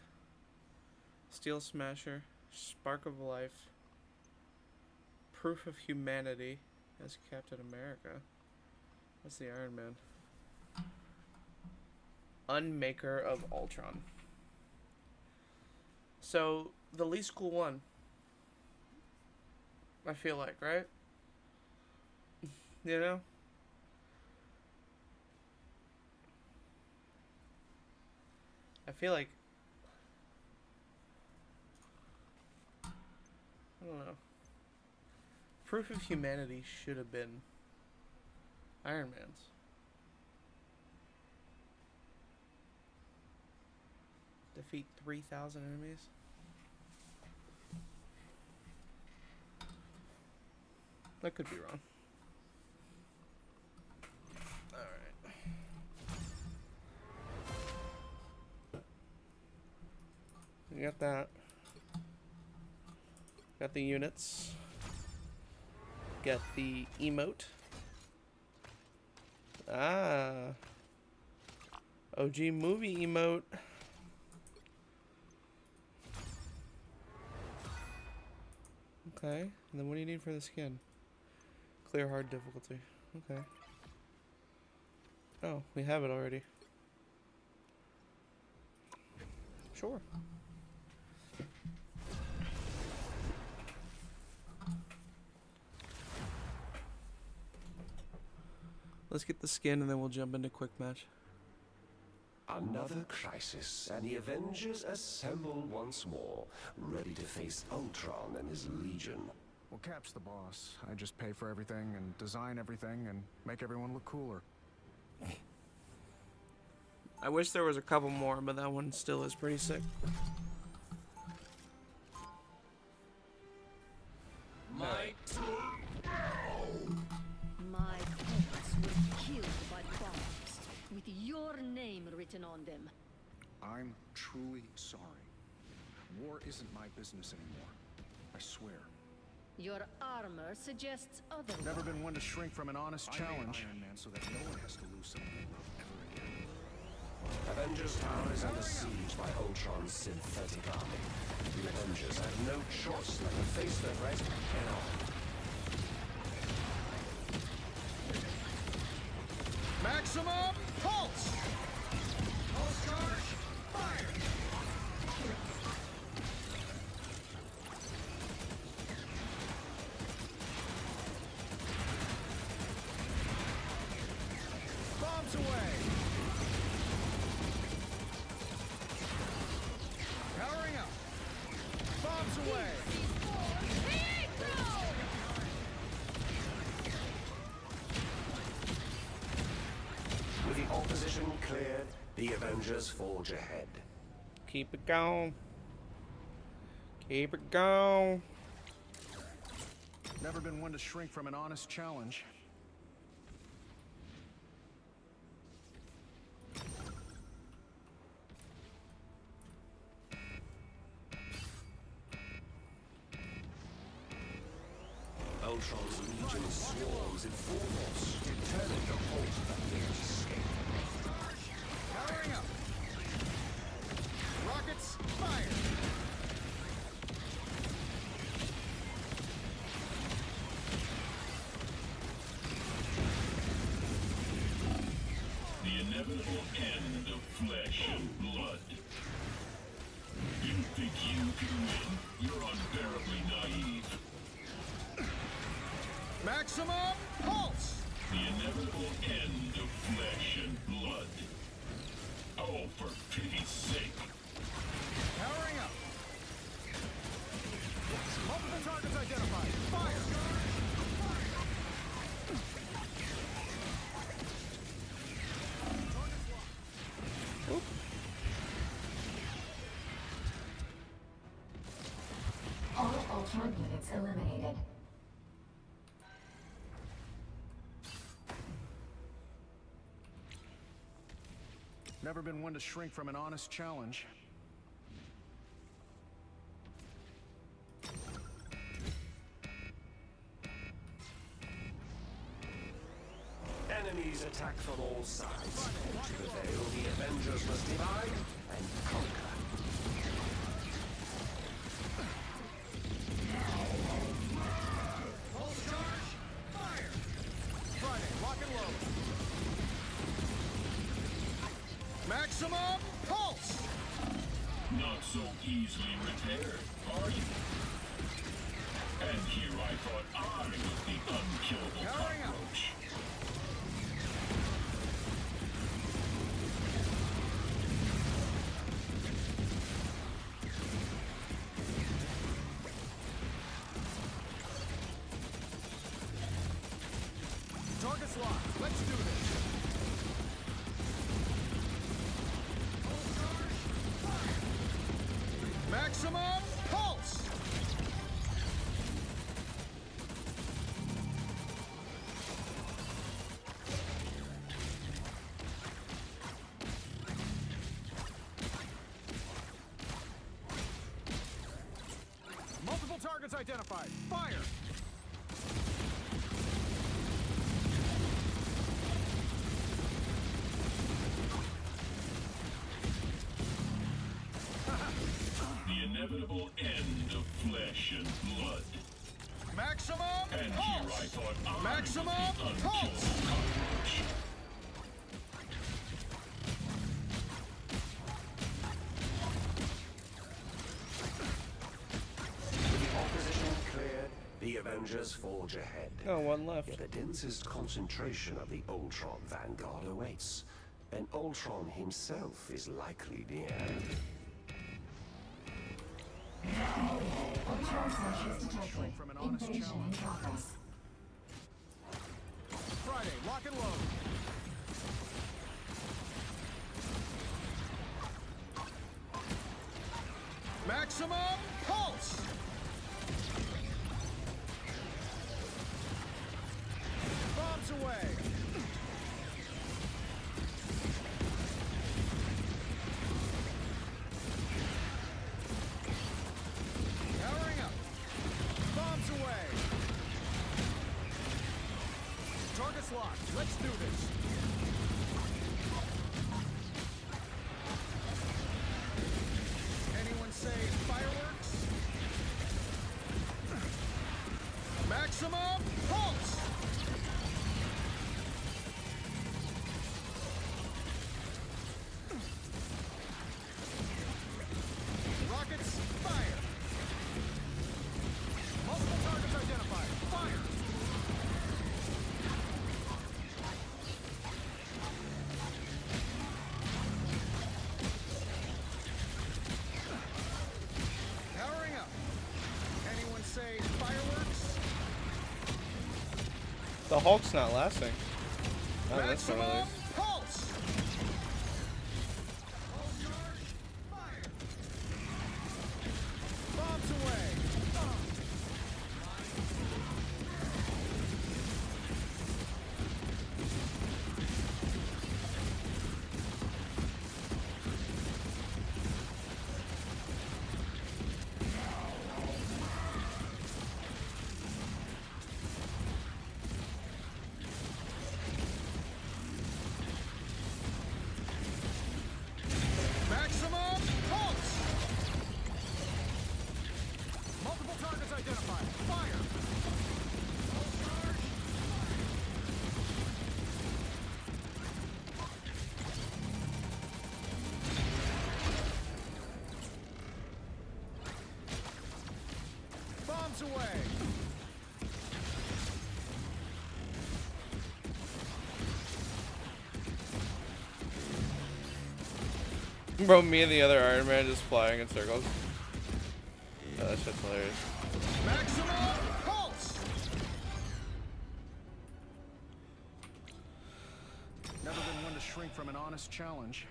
Steel Smasher. Spark of Life. Proof of Humanity as Captain America. What's the Iron Man? Unmaker of Ultron. So, the least cool one. I feel like, right? You know? I feel like, I don't know. Proof of Humanity should have been Iron Man's. Defeat 3,000 enemies. I could be wrong. Alright. You got that. Got the units. Got the emote. Ah. OG movie emote. Okay. And then what do you need for the skin? Clear hard difficulty. Okay. Oh, we have it already. Sure. Let's get the skin and then we'll jump into quick match. Another crisis, and the Avengers assemble once more, ready to face Ultron and his Legion. Well, Cap's the boss. I just pay for everything and design everything and make everyone look cooler. I wish there was a couple more, but that one still is pretty sick. My My parents were killed by bombs, with your name written on them. I'm truly sorry. War isn't my business anymore. I swear. Your armor suggests otherwise. Never been one to shrink from an honest challenge. Iron Man, so that no one has to lose something they love ever again. Avengers Tower is under siege by Ultron's synthetic army. The Avengers have no choice but to face the threat head on. Maximum pulse! Pulse charge, fire! Bombs away! Powering up! Bombs away! With the opposition cleared, the Avengers forge ahead. Keep it going. Keep it going. Never been one to shrink from an honest challenge. Ultron's Legion swarms in full force, determined to halt the nearest escape. Powering up! Rockets, fire! The inevitable end of flesh and blood. You think you can win? You're unbearably naive. Maximum pulse! The inevitable end of flesh and blood. Oh, for pity's sake. Powering up! Multiple targets identified. Fire! Ultron units eliminated. Never been one to shrink from an honest challenge. Enemies attack from all sides. To prevail, the Avengers must divide and conquer. Pulse charge! Fire! Friday, lock and load. Maximum pulse! Not so easily repaired, are you? And here I thought I was the unkillable Powering up. cockroach. Target's locked. Let's do this. Maximum pulse! Multiple targets identified. Fire! The inevitable end of flesh and blood. Maximum And pulse! here I thought I Maximum was the pulse! unkillable cockroach. With the opposition cleared, the Avengers forge ahead. Oh, one left. Yet the densest concentration of the Ultron vanguard awaits. And Ultron himself is likely near. Ultron slashes detected. From an honest Invasion in challenge. progress. Friday, lock and load. Maximum pulse! Bombs away! Powering up! Bombs away! Target's locked. Let's do this. Anyone say fireworks? Maximum pulse! Rockets, fire! Multiple targets identified. Fire! Powering up. Anyone say fireworks? The Hulk's not lasting. Oh, that's not Maximum released. pulse! Fire! Bombs away! Maximum pulse! Multiple targets identified. Fire! Bombs away! Bro, me and the other Iron Man just flying in circles. Oh, that shit's hilarious. Maximum pulse! Never been one to shrink from an honest challenge.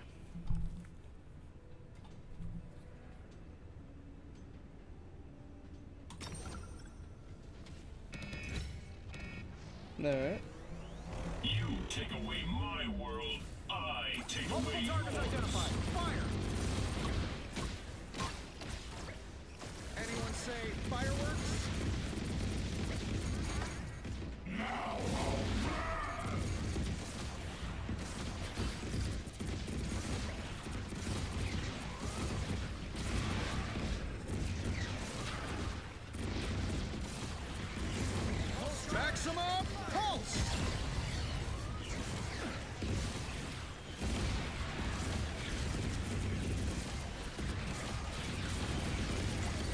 Alright. You take away my world, I take Multiple away targets yours. identified. Fire! Anyone say fireworks? Maximum pulse!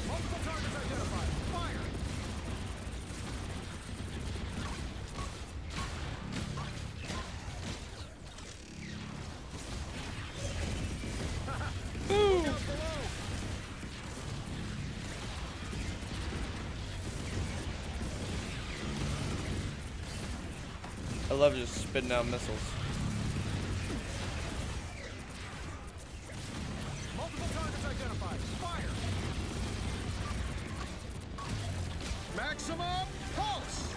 Multiple targets identified. Fire! Look out below! I love just spitting out missiles. Multiple targets identified. Fire! Maximum pulse!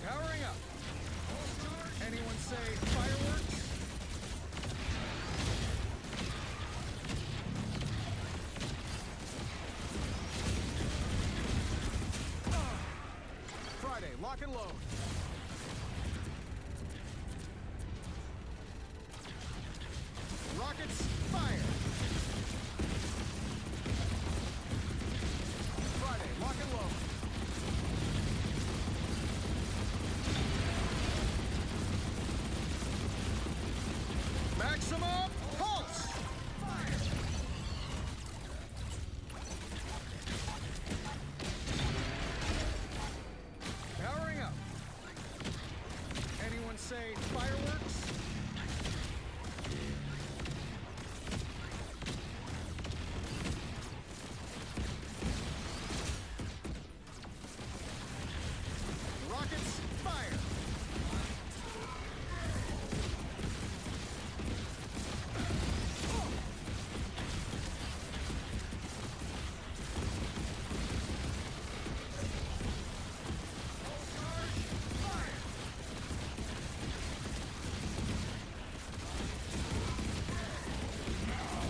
Powering up. Anyone say fireworks? Friday, lock and load. Rockets, fire! Friday, lock and load. Maximum pulse! Powering up. Anyone say fireworks? Rockets, fire!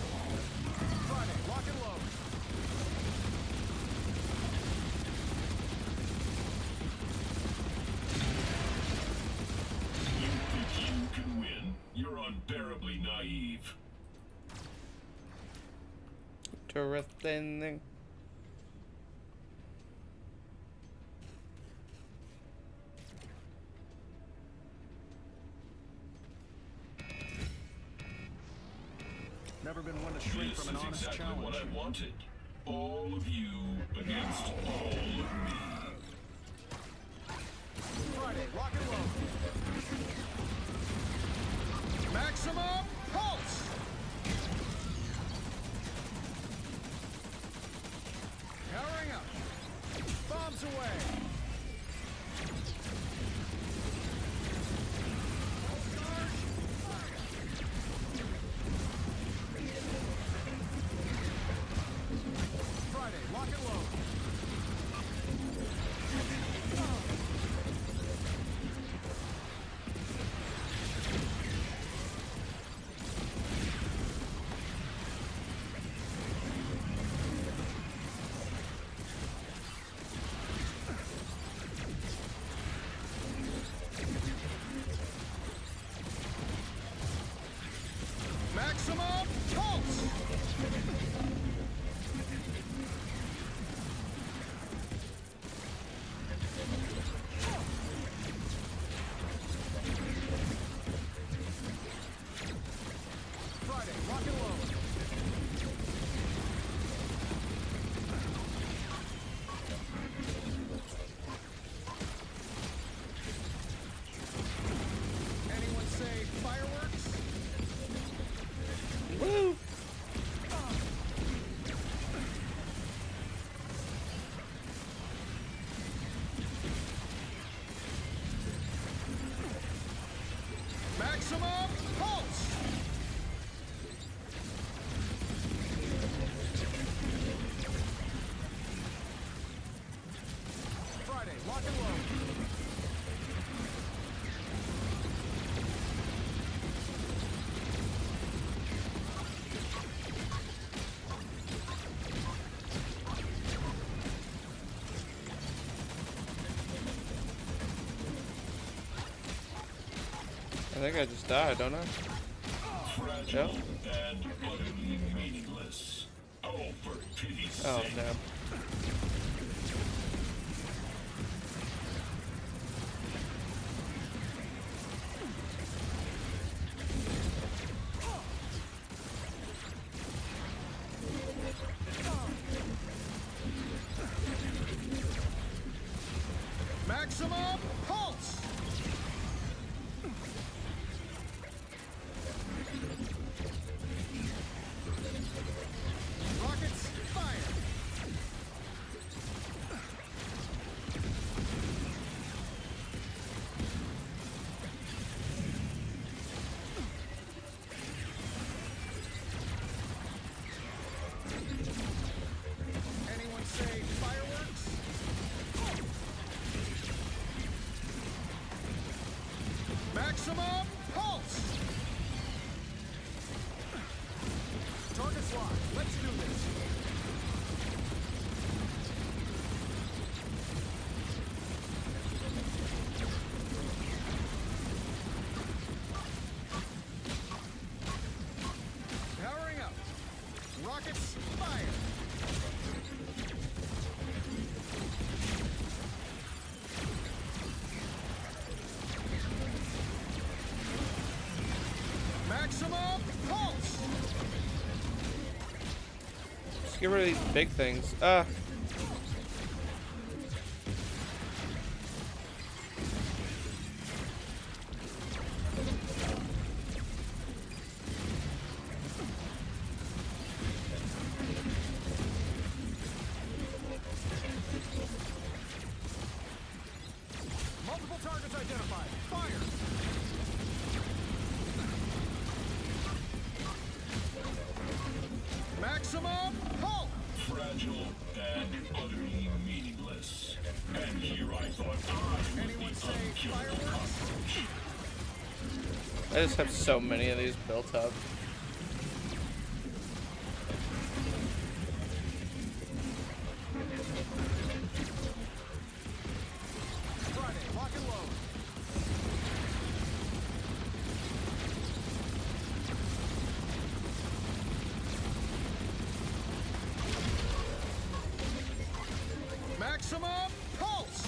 Friday, lock and load. You think you can win? You're unbearably naive. Terrific. Never been one to shrink This from an is honest exactly challenge. what I wanted. All of you against all of me. Friday, lock and load. Maximum pulse! Powering up. Bombs away. Friday, lock and load. Maximum pulse! Friday, lock and load. Anyone say fireworks? Woo! Maximum pulse! think I just died, don't I? Fragile Yep. and utterly meaningless. Oh, for pity's Oh, sake. damn. Maximum pulse! Rockets, fire! Anyone say fireworks? Maximum pulse! Target's locked. Let's do this. Powering up. Rockets, fire! Maximum pulse! Just get rid of these big things. Ah. Multiple targets identified. Fire! Maximum pulse! Fragile and utterly meaningless. And here I thought I was Anyone the say unkillable fireworks? cockroach. I just have so many of these built up. Friday, lock and load. Maximum pulse!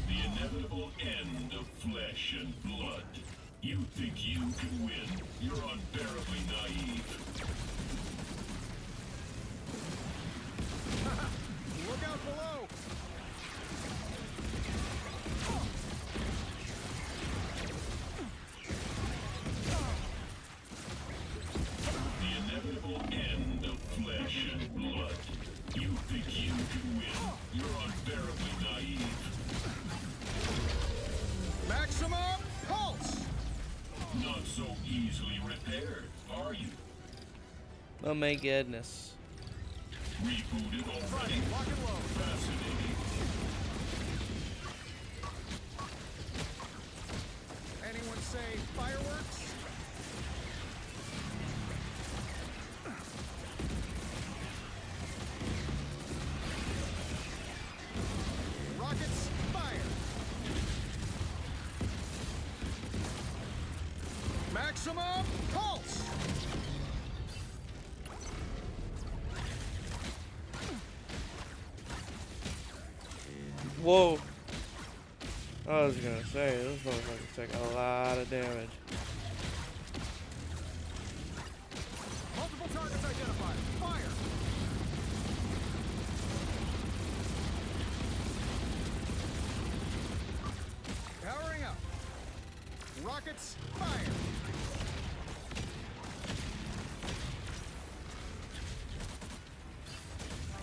The inevitable end of flesh and blood. You think you can win? You're unbearably naive. Look out below! The inevitable end of flesh and blood. You think you can win? You're unbearably naive. Maximum pulse! Not so easily repaired, are you? Oh my goodness. Rebooted already? Friday, lock and load. Fascinating. Anyone say fireworks? Rockets, fire! Maximum pulse! Whoa. I was gonna say, this motherfucker took a lot of damage. Multiple targets identified. Fire! Powering up. Rockets, fire!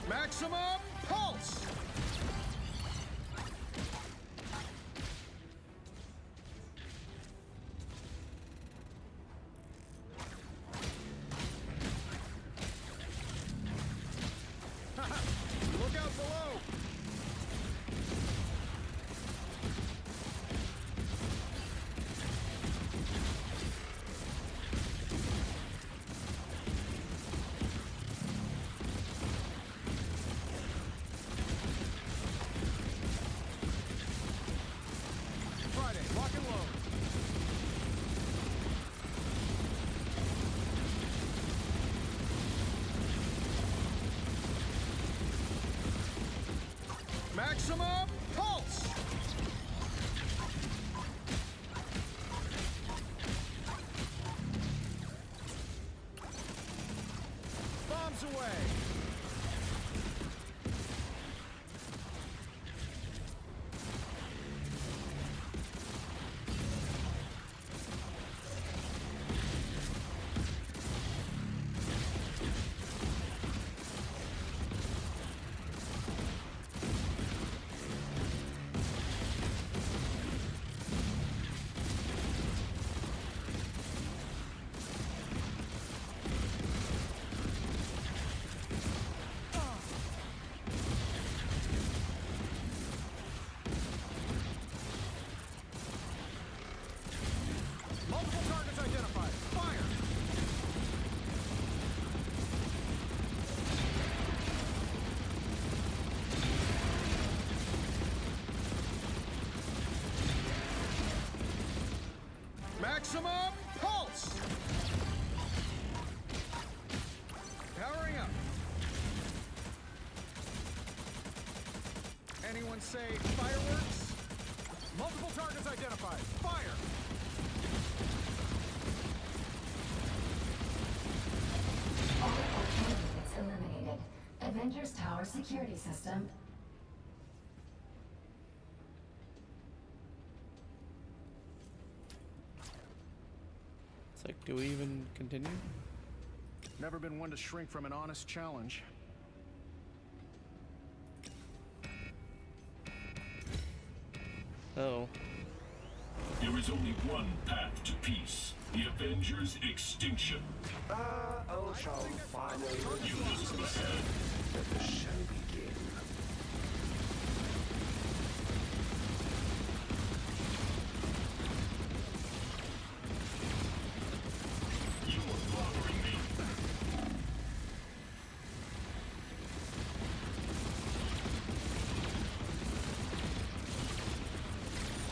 Maximum pulse! Look out below! Maximum pulse! Bombs away! Multiple targets identified. Fire! Maximum pulse! Powering up. Anyone say fireworks? Multiple targets identified. Fire! All alternatives eliminated. Avengers Tower security system. It's like, do we even continue? Never been one to shrink from an honest challenge. Oh. There is only one path to peace. The Avengers' extinction. Ultron finally reveals himself. Let the show begin. You are bothering me.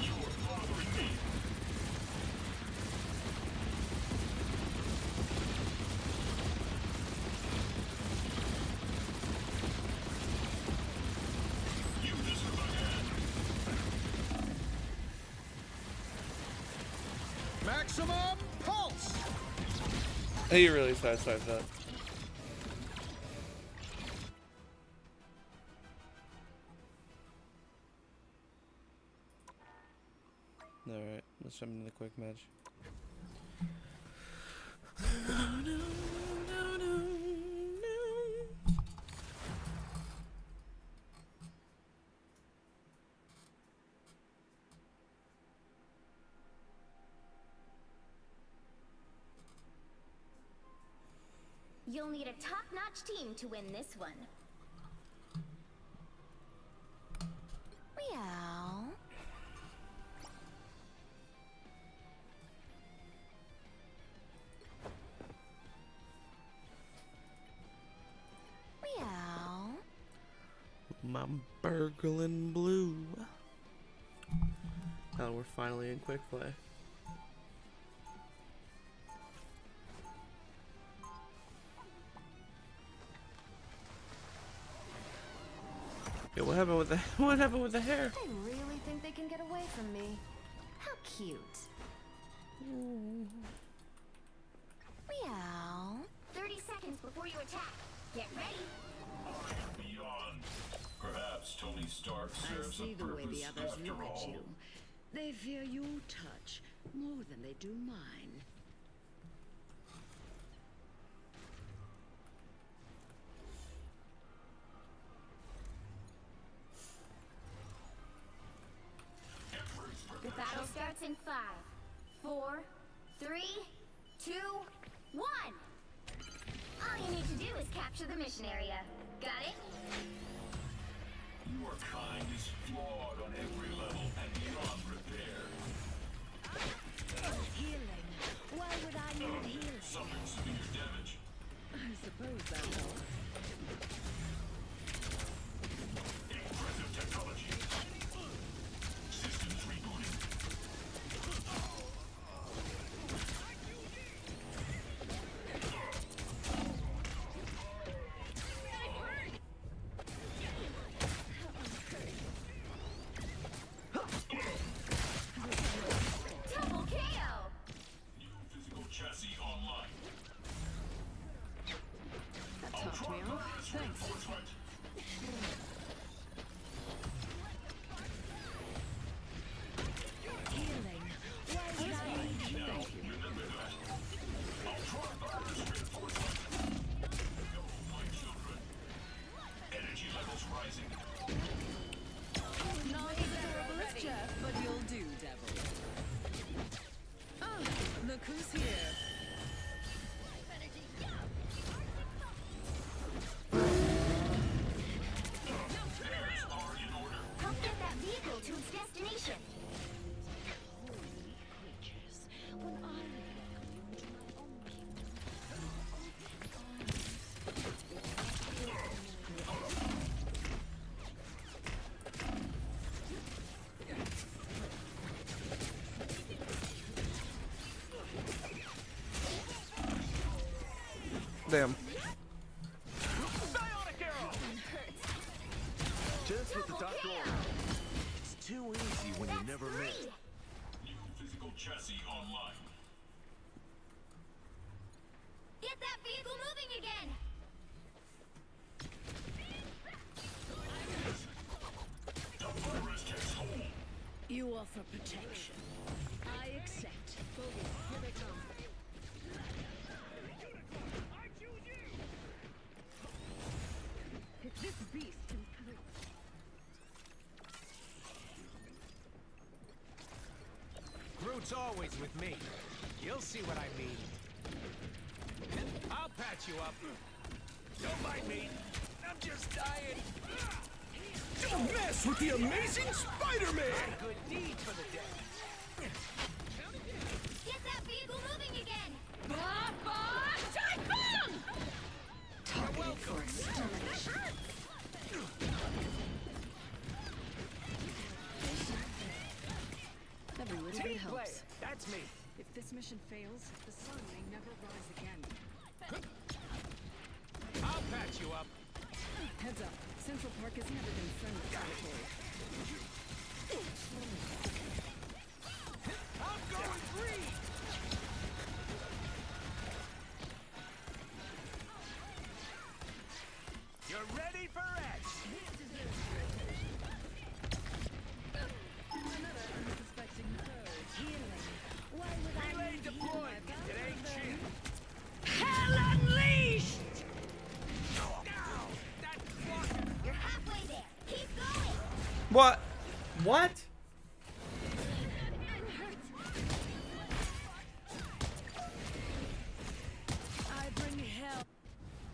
You are bothering me. You deserve a hand. Maximum pulse! He really sideswiped that. Alright, let's jump into the quick match. You'll need a top-notch team to win this one. Meow. Meow. My burgling blue. Oh, we're finally in quick play. Yeah, what happened with the what happened with the hair? They really think they can get away from me. How cute. Meow. 30 seconds before you attack. Get ready. I am beyond. Perhaps Tony Stark I serves see a the way purpose the others after look at all. you. They fear your touch more than they do mine. The battle starts in 5, 4, 3, 2, 1. All you need to do is capture the mission area. Got it? Your kind is flawed on every level and beyond repair. Healing. Why would I need healing? Suffering severe damage. I suppose that helps. Impressive technology. Systems rebooting. Damn. Just what the doctor ordered. It's too easy when you never miss. New physical chassis online. Get that vehicle moving again! The virus takes hold. You offer protection. I accept. Bogey, here they come. If this beast can prove. Groot's always with me. You'll see what I mean. I'll patch you up. Don't mind me. I'm just dying. Don't mess with the amazing Spider-Man! Good deed for the dead. Get that vehicle moving again! Targeted for extermination. Every little bit Team player. helps. That's me. If this mission fails, the sun may never rise again. I'll patch you up. Heads up. Central Park has never been friendly territory. I'm going green. You're ready for action. Another unsuspecting foe. Healing. Why would I Relay need you, deployed. my It ain't friend? cheap. Hell unleashed! Now, that's blocking. You're halfway there. Keep going! What? What? I bring hell.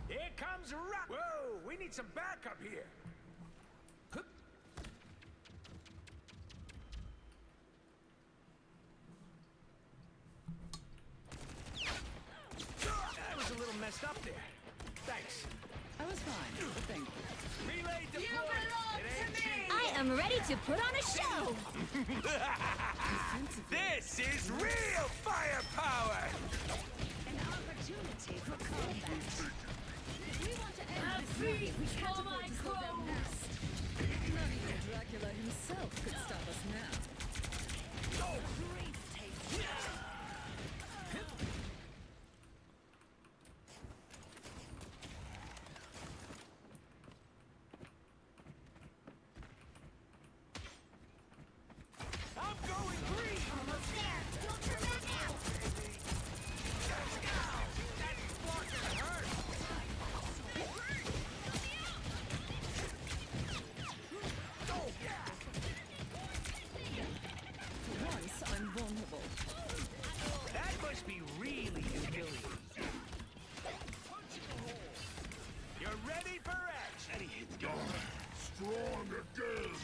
Here comes Rock. Whoa, we need some backup here. That was a little messed up there. Thanks. I was fine, but thank you. Relay deployed. It ain't cheap. I am ready to put on a show! This is real firepower! An opportunity for combat. We want to end Have this faith We for can't my afford to slow them down. crows. Not even Dracula himself could stop us now. Great taste. I'm going green! Almost there! Don't turn back now! That blocker hurt! For once, I'm vulnerable. That must be really humiliating. You're ready for action! Strong again.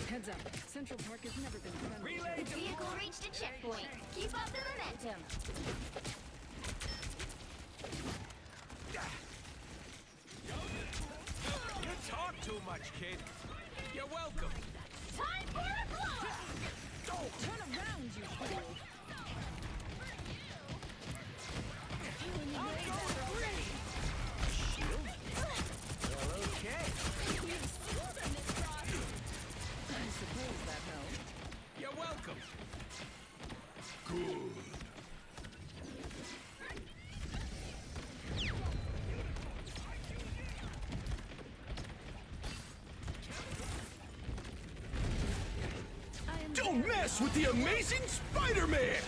Heads up. Central Park has never been friendly. Relay The vehicle reached a checkpoint. Keep up the momentum. You talk too much, kid. You're welcome. Time for a blow! Turn around, you fool! I'm going green! Shield? Well, okay. I suppose that helped. You're welcome. Good. I am Don't mess with the amazing Spider-Man!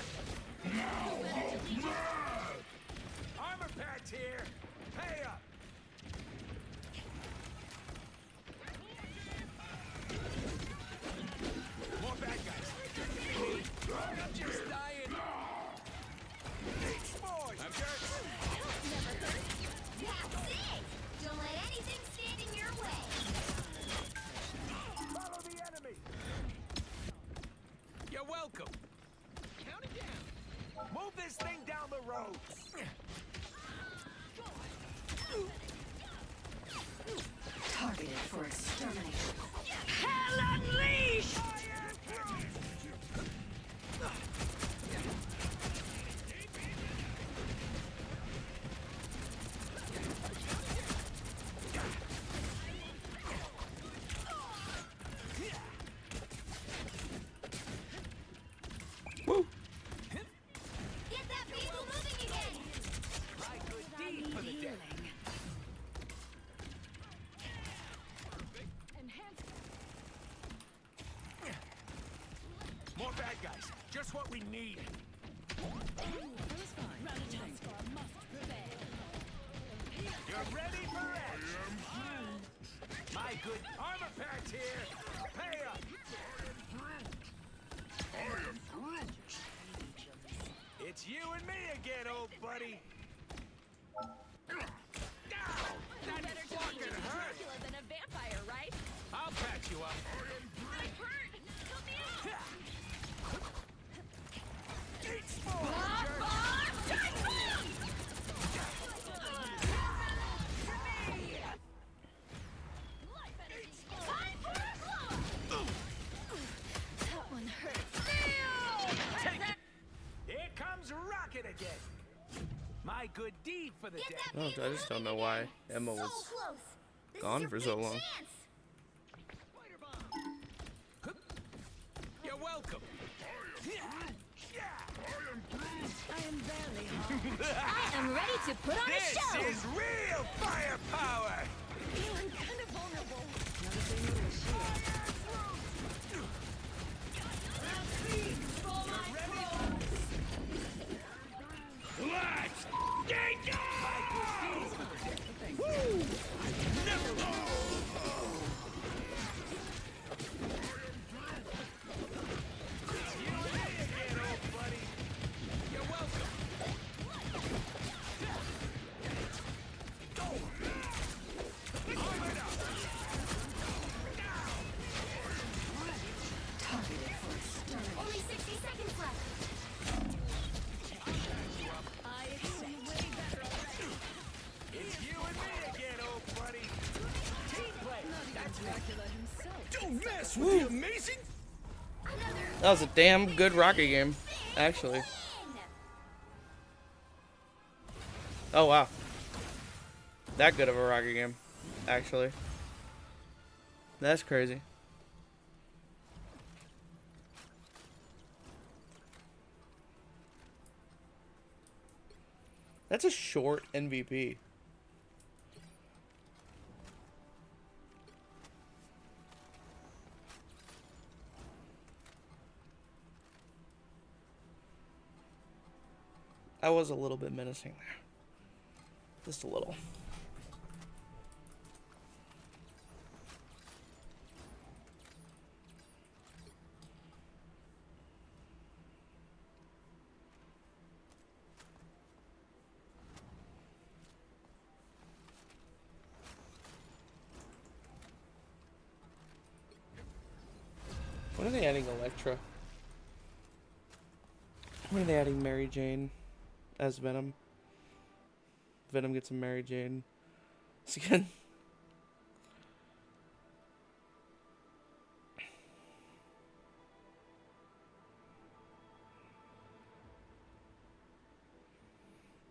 Armor pads here. Pay up. More bad guys. I'm just dying. Boys, I'm hurt. That's it! Don't let anything stand in your way. Follow the enemy. You're welcome. Count it down. Move this thing down the road. Targeted for extermination. hell unleashed! Woo! Get that beetle moving again! My good deed for the day. More bad guys. Just what we need. You're ready for action. My good armor packs here. Pay up. It's you and me again, old buddy. That fucking hurt. Than a vampire, right? I'll patch you up. Eat small, jerk. That one hurts. Take it. Here comes Rocket again. My good deed for the day. Oh, I just don't know why Emma So was close. This gone is your for so big long. chance. You're welcome. I am barely home. I am ready to put on a This show. is real firepower. Feeling kind of vulnerable. Let's get going! Woo! Never It's you and me again, old buddy. You're welcome. Go! Arm it up! Only 60 seconds left. I see way better already. It's you and me again, old buddy. Team play. That's right. Dracula himself. Don't mess with the amazing. That was a damn good Rocky game, actually. Oh wow, that good of a Rocky game, actually. That's crazy. That's a short MVP. I was a little bit menacing there. Just a little. When are they adding Elektra? When are they adding Mary Jane as Venom? Venom gets a Mary Jane skin.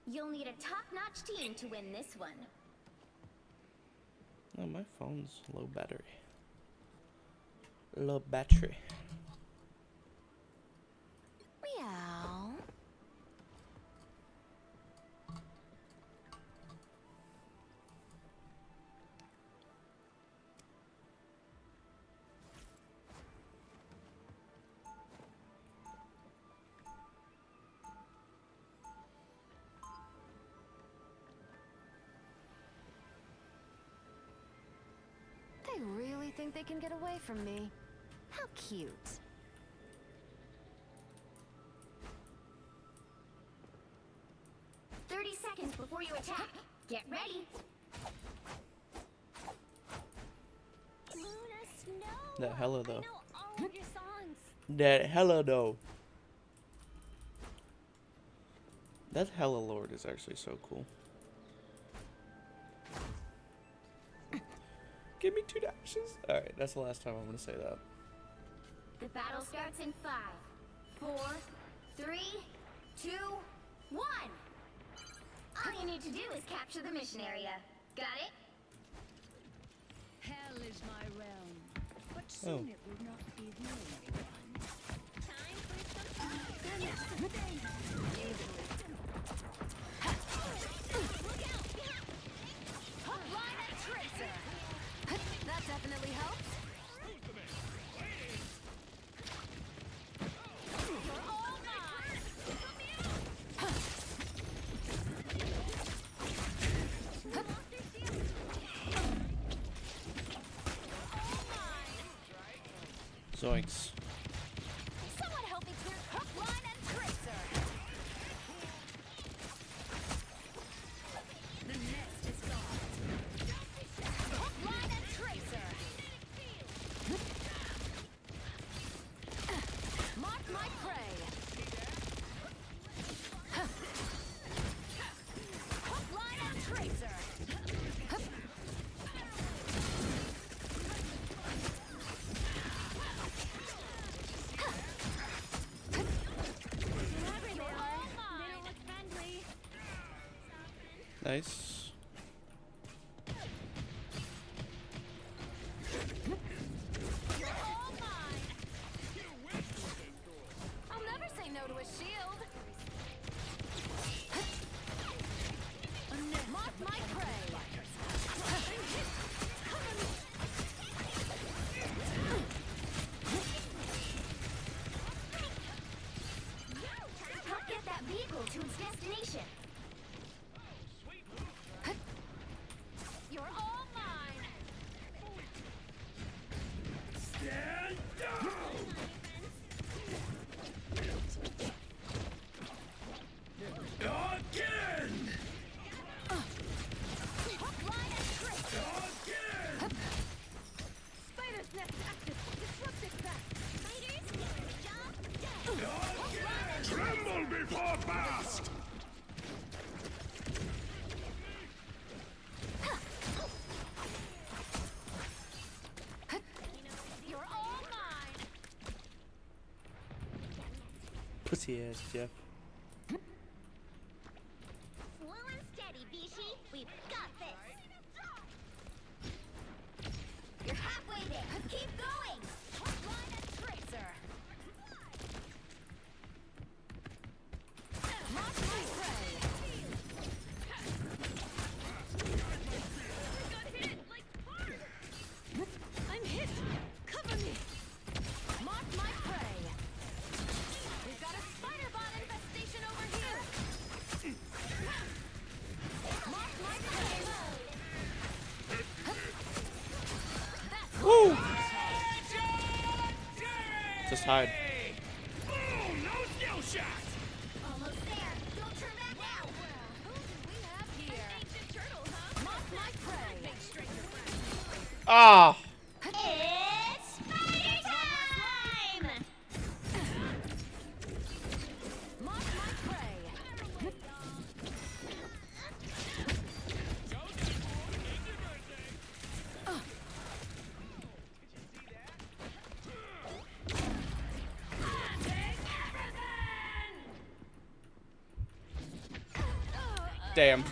You'll need a top-notch team to win this one. Oh, my phone's low battery. Low battery. Meow. They really think they can get away from me. How cute. Seconds before you attack. Get ready. Luna Snow. That hella though. I know all of your songs. That hella though. That hella lord is actually so cool. Give me 2 dashes. Alright, that's the last time I'm gonna say that. The battle starts in 5, 4, 3, 2, 1. All you need to do is capture the mission area. Got it? Hell is my realm, but soon it will not be the only one. Time for some fun. That definitely helps. You're all mine. Zoinks. Someone help me clear hook, line, and tracer. The nest is gone. Hook, line, and tracer. Mark my prey. Hook, line, and tracer. Nice. You're all mine. I'll never say no to a shield. Mark my prey. Help get that vehicle to its destination. You're all mine. Stand down! Again! Hook, line, and tracer. Again! Spider's nest active. Disrupt its path. Tremble before blast! You're all mine. Pussy ass Jeff. Slow and steady, Vichy. We've got this. You're halfway there. Keep going. Hook, line, and tracer. Mark my prey. I'm hit. Cover me. Mark my prey. We've got a spider bot infestation over here. Mark my prey. That's Woo! Legend! Just hide. Boom! No skill shot! Almost there. Don't turn back now. who do we have here? An ancient turtle, huh? Mark my prey. Ah! It's spider time! Mark my prey. Damn.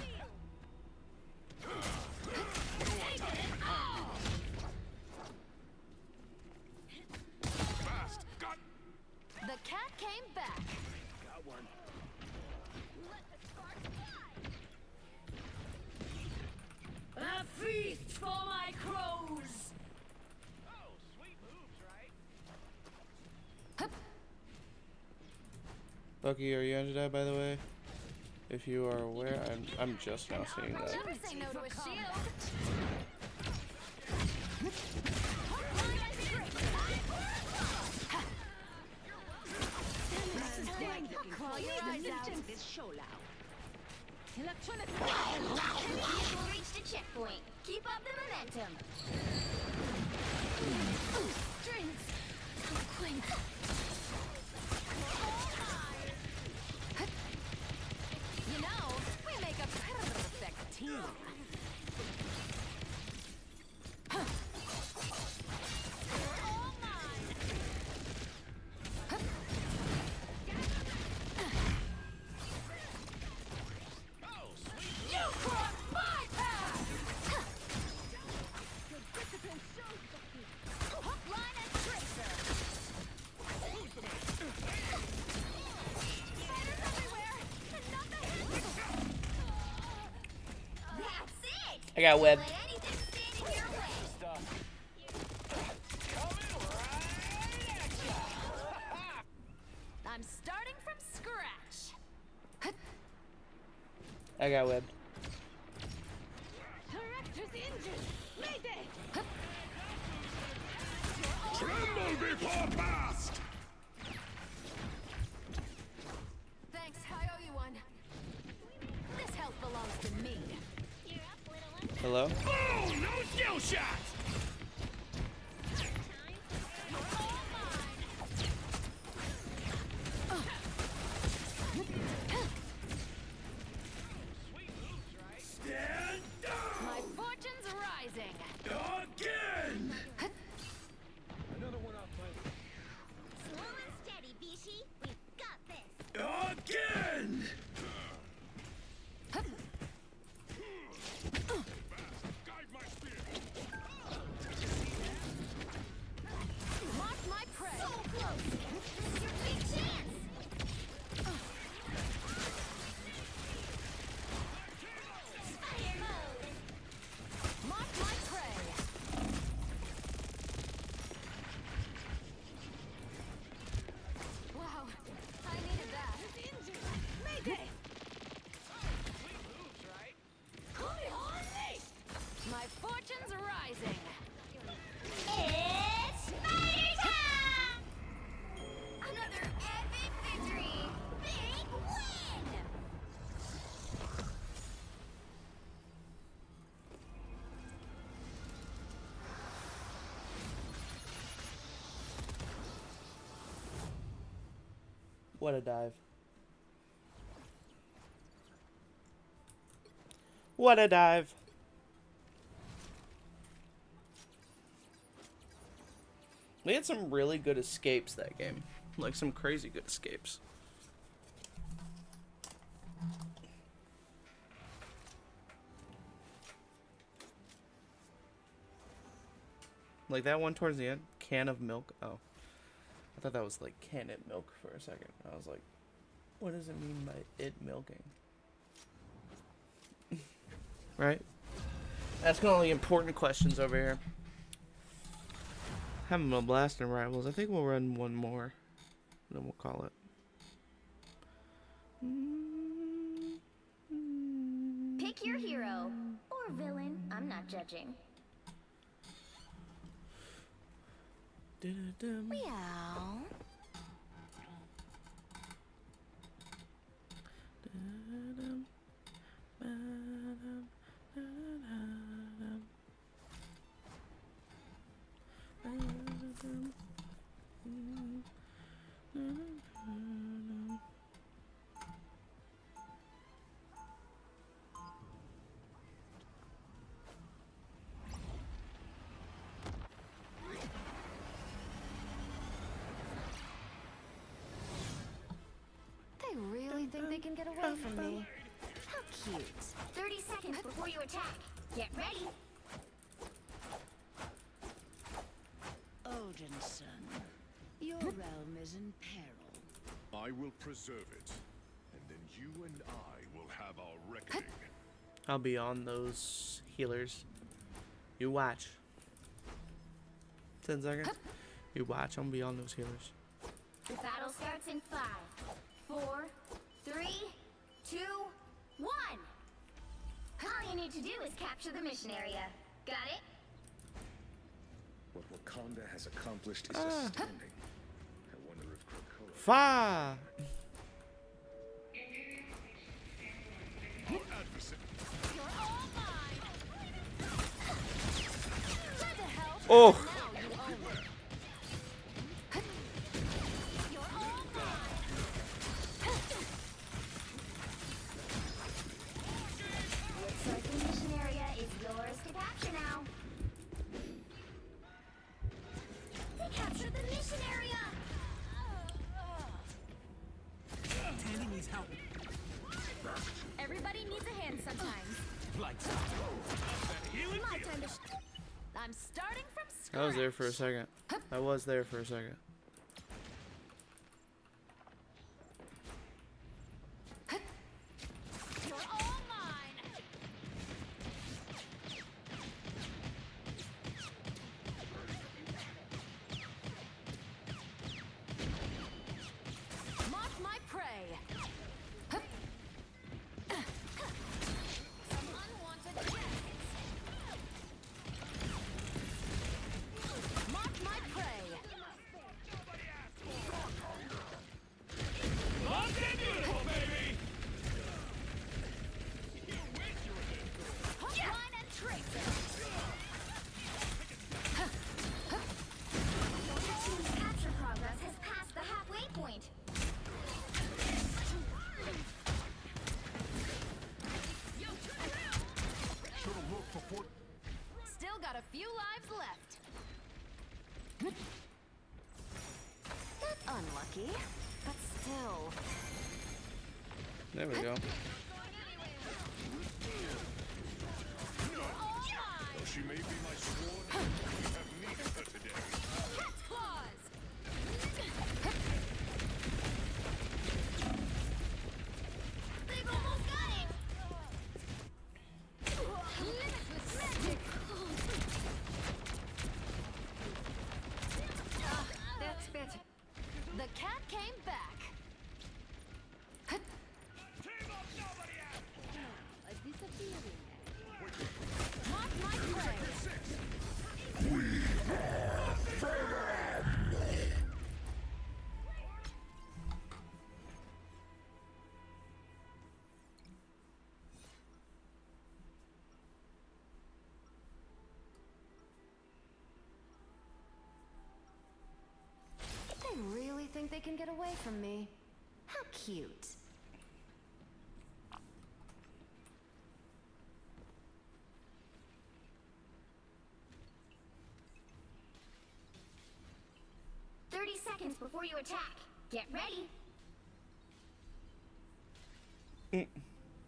Fast! Got The cat came back. got one. A feast for my crows! Oh, sweet moves, right? Bucky, are you Jedi, by the way? If you are aware, I'm just now seeing that. Never say no to a shield. Claw your eyes out. This show now. Electronic. Vehicle reached a checkpoint. Keep up the momentum. Strings. Clink. You know, we make a perfect team. You're all mine. You crossed my path! Hook, line, and tracer. I got web. Let anything stand in your way. I'm starting from scratch. I got web. Director's injured. Mayday. Tremble before blast! Thanks, I owe you one. This health belongs to me. You're up, little one. Hello? Oh, no skill shots! Stand down! My fortune's rising. Again! Slow and steady, Bishi. We've got this. Again! Mark my prey. So close. This is your big chance. Fire mode. Mark my prey. Wow, I needed that. Mayday. My fortune's rising. It's spider time! Another epic victory. Big win! What a dive. What a dive. We had some really good escapes that game. Like some crazy good escapes. Like that one towards the end. Can of milk. Oh. I thought that was like can it milk for a second. I was like, what does it mean by it milking? Right? Asking all the important questions over here. Having a blast in Rivals. I think we'll run one more. Then we'll call it. Pick your hero. Or villain. I'm not judging. Dun-dun-dun. Meow. Dun-dun. Ba-dum. Da-dum. Ba-dum. Da-dum. They really think they can get away from me. How cute. 30 seconds before you attack. Get ready. Odinson, your realm is in peril. I will preserve it, and then you and I will have our reckoning. I'll be on those healers. You watch. 10 seconds. You watch. I'm be on those healers. The battle starts in 5, 4, 3, 2, 1. All you need to do is capture the mission area. Got it? What Wakanda has accomplished is astounding. I wonder if Krakoa... Fa. Our adversary. You're all mine. What the hell? Oh. Now you own it. You're all mine. Looks like the mission area is yours to capture now. They captured the mission area! Tandy needs help. Everybody needs a hand sometimes. Lights out. Healing My field. time to I'm starting from scratch. I was there for a second. I was there for a second. You're all mine. lucky, but still. There we go. Though she may be my sword, we have needed her today. Cat's claws! They've almost got it! Limitless magic! That's better. The cat came back. Team up, nobody out! A disappearing. Mark my prey. They really think they can get away from me. How cute. Seconds before you attack. Get ready.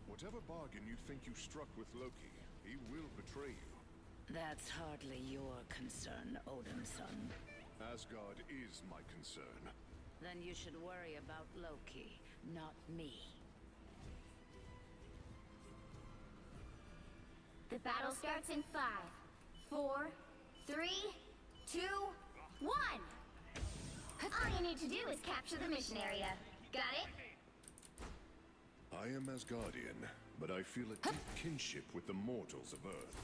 Whatever bargain you think you struck with Loki, he will betray you. That's hardly your concern, Odin's son. Asgard is my concern. Then you should worry about Loki, not me. The battle starts in 5, 4, 3, 2, 1. All you need to do is capture the mission area. Got it? I am Asgardian, but I feel a deep kinship with the mortals of Earth.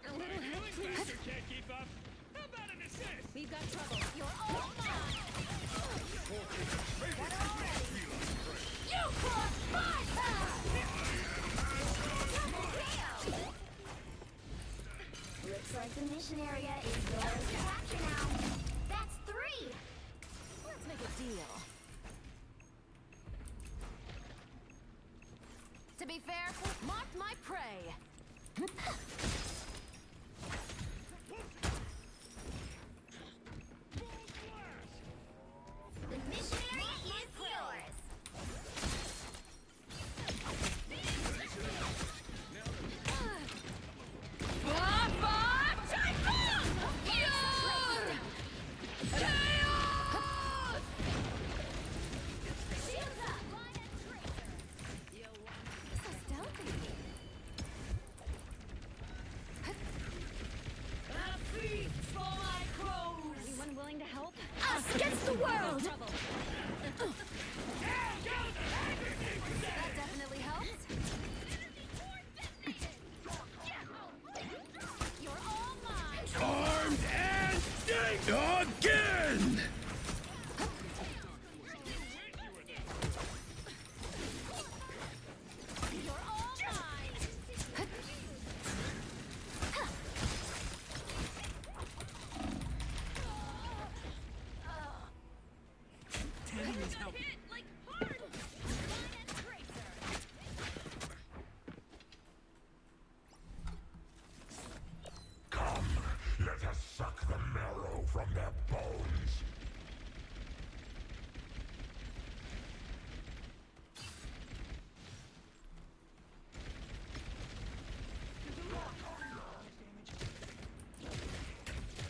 A little help, Healing please. factor can't keep up. How about an assist? We've got trouble. You're all mine. Better already. You crossed my path. Looks like the mission area is yours to capture now. That's 3. Let's make a deal. To be fair, mark my prey. The mission area is yours. Shields up. So stealthy. Anyone willing to help? Us against the world. Trouble. That definitely helps. You're all mine. Armed and again! You're all mine. Hit like hard. Line and tracer. Come, let us suck the marrow from their bones.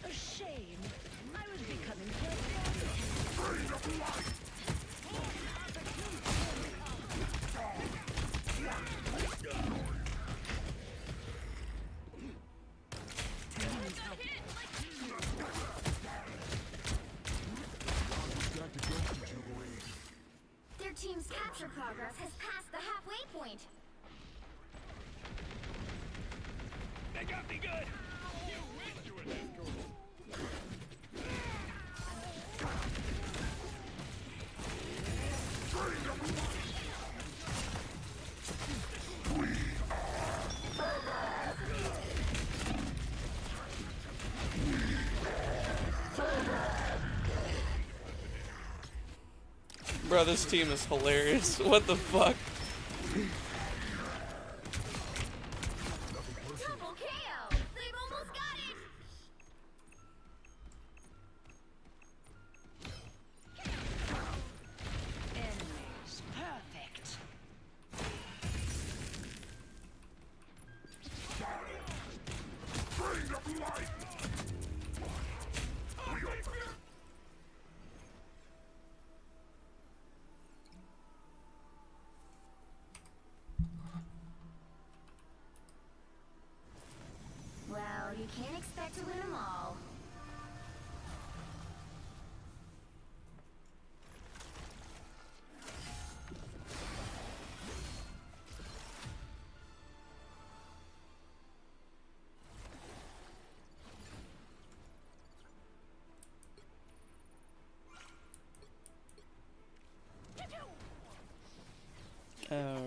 A shame. I was becoming very Their team's capture progress has passed the halfway point. They got me good. You wish you were this cool. Bro, this team is hilarious. What the fuck? Double KO. They've almost got it. You can't expect to win them all. All